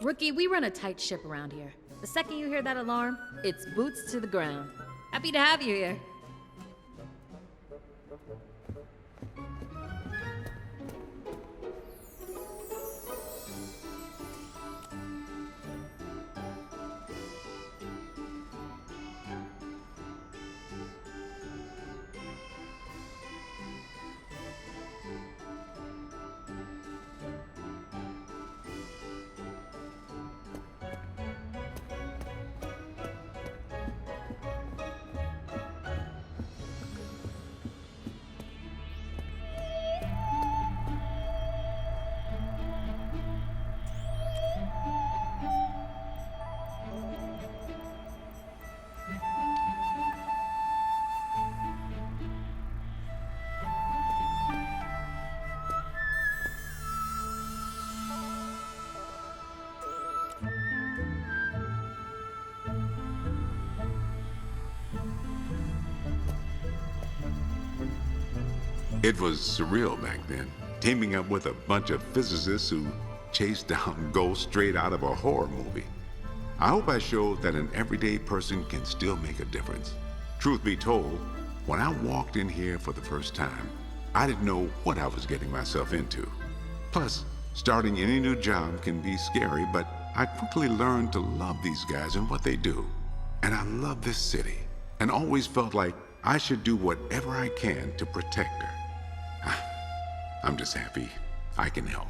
[SPEAKER 2] Rookie, we run a tight ship around here. The second you hear that alarm, it's boots to the ground. Happy to have you here.
[SPEAKER 3] It was surreal back then, teaming up with a bunch of physicists who chased down ghosts straight out of a horror movie. I hope I showed that an everyday person can still make a difference. Truth be told, when I walked in here for the first time, I didn't know what I was getting myself into. Plus, starting any new job can be scary, but I quickly learned to love these guys and what they do. And I love this city, and always felt like I should do whatever I can to protect her. I'm just happy I can help.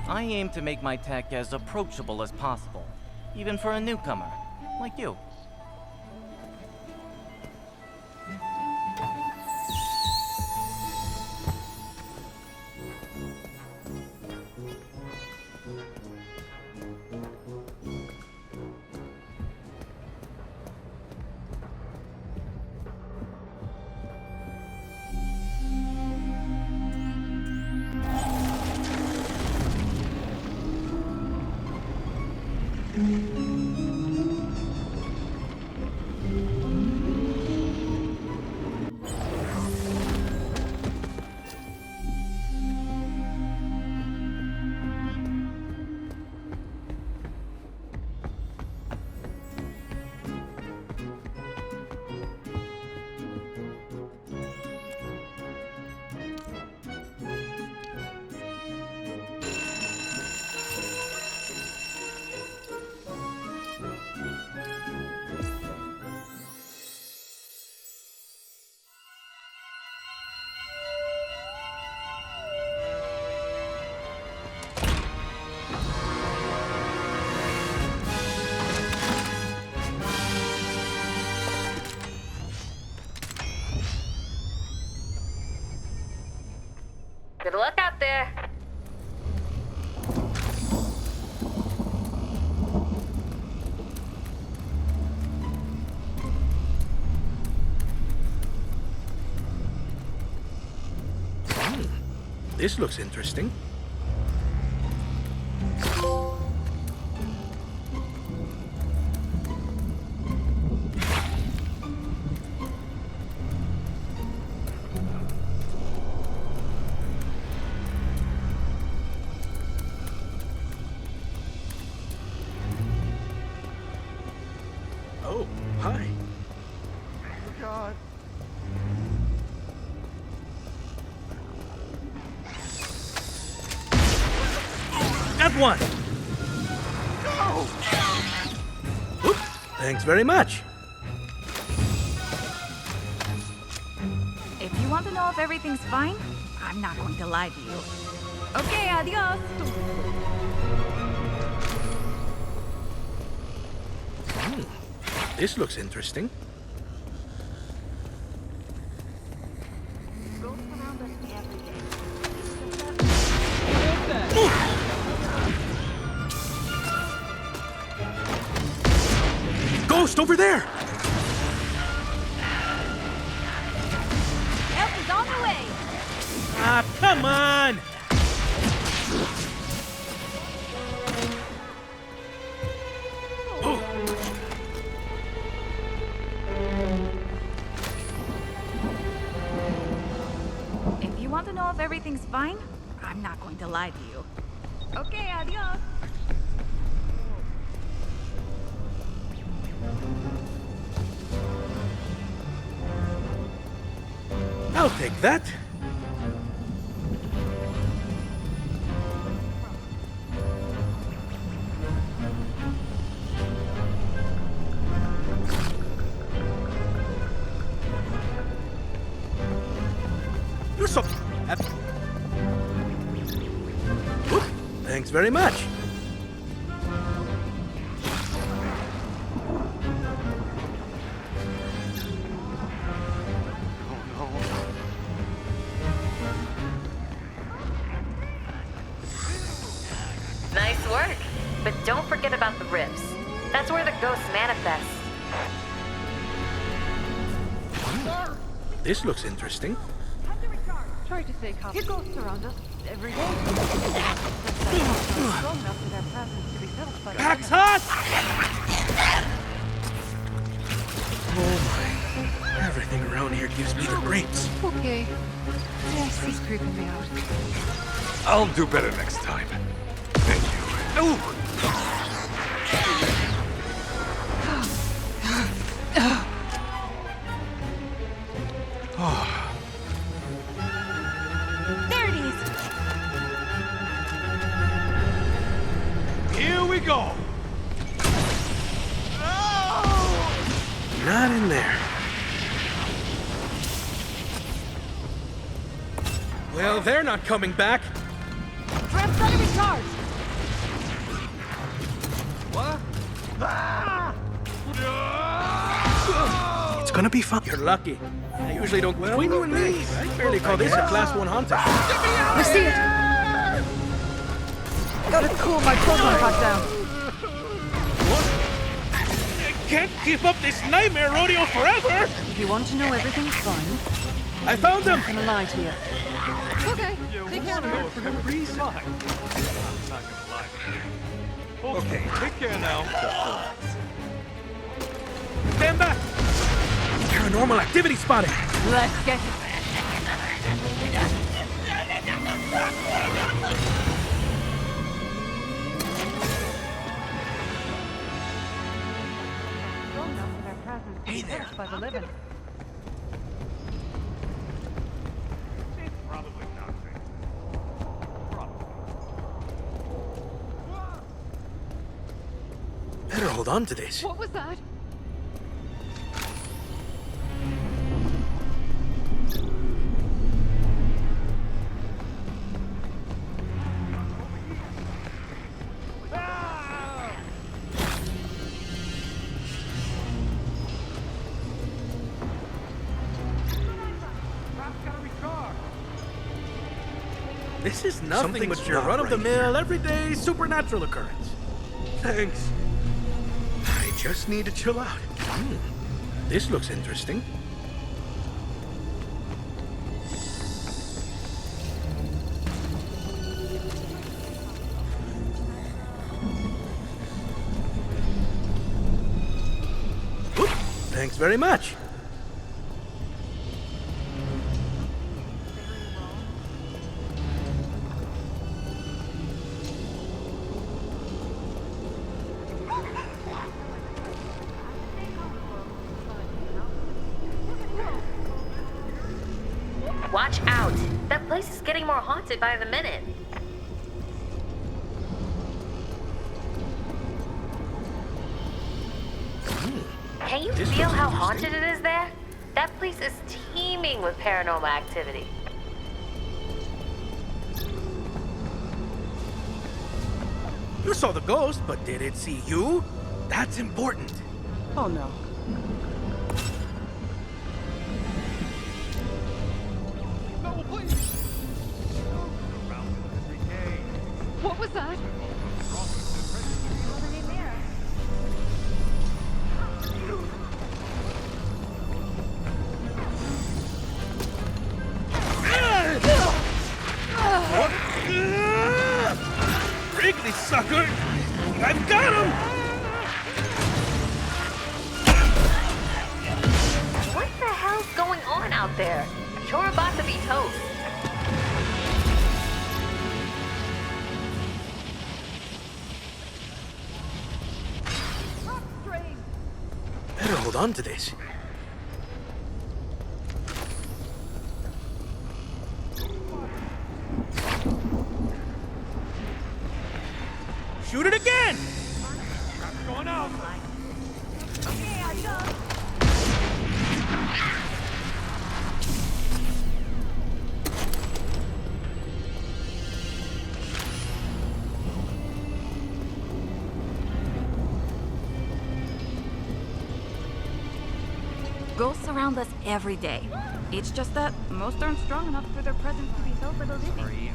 [SPEAKER 9] I aim to make my tech as approachable as possible, even for a newcomer, like you.
[SPEAKER 17] Good luck out there.
[SPEAKER 4] This looks interesting. Oh, hi.
[SPEAKER 16] Oh, God.
[SPEAKER 4] Got one!
[SPEAKER 16] No!
[SPEAKER 4] Oop, thanks very much.
[SPEAKER 11] If you want to know if everything's fine, I'm not going to lie to you. Okay, adios.
[SPEAKER 4] This looks interesting.
[SPEAKER 11] Ghosts around us every day.
[SPEAKER 4] Ghost over there!
[SPEAKER 11] Help is on the way.
[SPEAKER 4] Ah, come on!
[SPEAKER 11] If you want to know if everything's fine, I'm not going to lie to you. Okay, adios.
[SPEAKER 4] I'll take that. You're so... Oop, thanks very much.
[SPEAKER 17] But don't forget about the rifts. That's where the ghosts manifest.
[SPEAKER 4] This looks interesting.
[SPEAKER 18] Try to stay calm. It goes around us every day. Strong enough for their presence to be felt by the
[SPEAKER 4] Pax Hut! Oh my. Everything around here gives me the creeps.
[SPEAKER 18] Okay. Yes, he's creeping me out.
[SPEAKER 6] I'll do better next time. Thank you.
[SPEAKER 4] Ooh!
[SPEAKER 10] There it is!
[SPEAKER 6] Here we go!
[SPEAKER 4] Not in there. Well, they're not coming back.
[SPEAKER 18] Tram's gotta be charged!
[SPEAKER 4] What? It's gonna be fun. You're lucky. I usually don't. Well, between you and me, I barely call this a Class 1 hunter.
[SPEAKER 18] I see it! Gotta cool my cobra hot down.
[SPEAKER 4] I can't keep up this nightmare rodeo forever!
[SPEAKER 18] If you want to know everything's fine,
[SPEAKER 4] I found them!
[SPEAKER 18] I'm gonna lie to you. Okay, take care now.
[SPEAKER 6] Everybody's fine. I'm not gonna lie to you. Okay, take care now.
[SPEAKER 4] Stand back! Paranormal activity spotted!
[SPEAKER 18] Let's get it. Hey there. By the living.
[SPEAKER 6] It's probably nothing.
[SPEAKER 4] Better hold on to this.
[SPEAKER 18] What was that?
[SPEAKER 4] This is nothing but your run-of-the-mill, everyday supernatural occurrence. Thanks. I just need to chill out. This looks interesting. Oop, thanks very much.
[SPEAKER 17] Watch out! That place is getting more haunted by the minute. Can you feel how haunted it is there? That place is teeming with paranormal activity.
[SPEAKER 4] You saw the ghost, but did it see you? That's important.
[SPEAKER 18] Oh no. What was that?
[SPEAKER 4] Wrigley, sucker! I've got him!
[SPEAKER 17] What the hell's going on out there? You're about to be toast.
[SPEAKER 4] Better hold on to this. Shoot it again!
[SPEAKER 6] What's going on?
[SPEAKER 18] Okay, I'm done.
[SPEAKER 10] Ghosts surround us every day. It's just that most aren't strong enough for their presence to be felt by the living.
[SPEAKER 12] Sorry,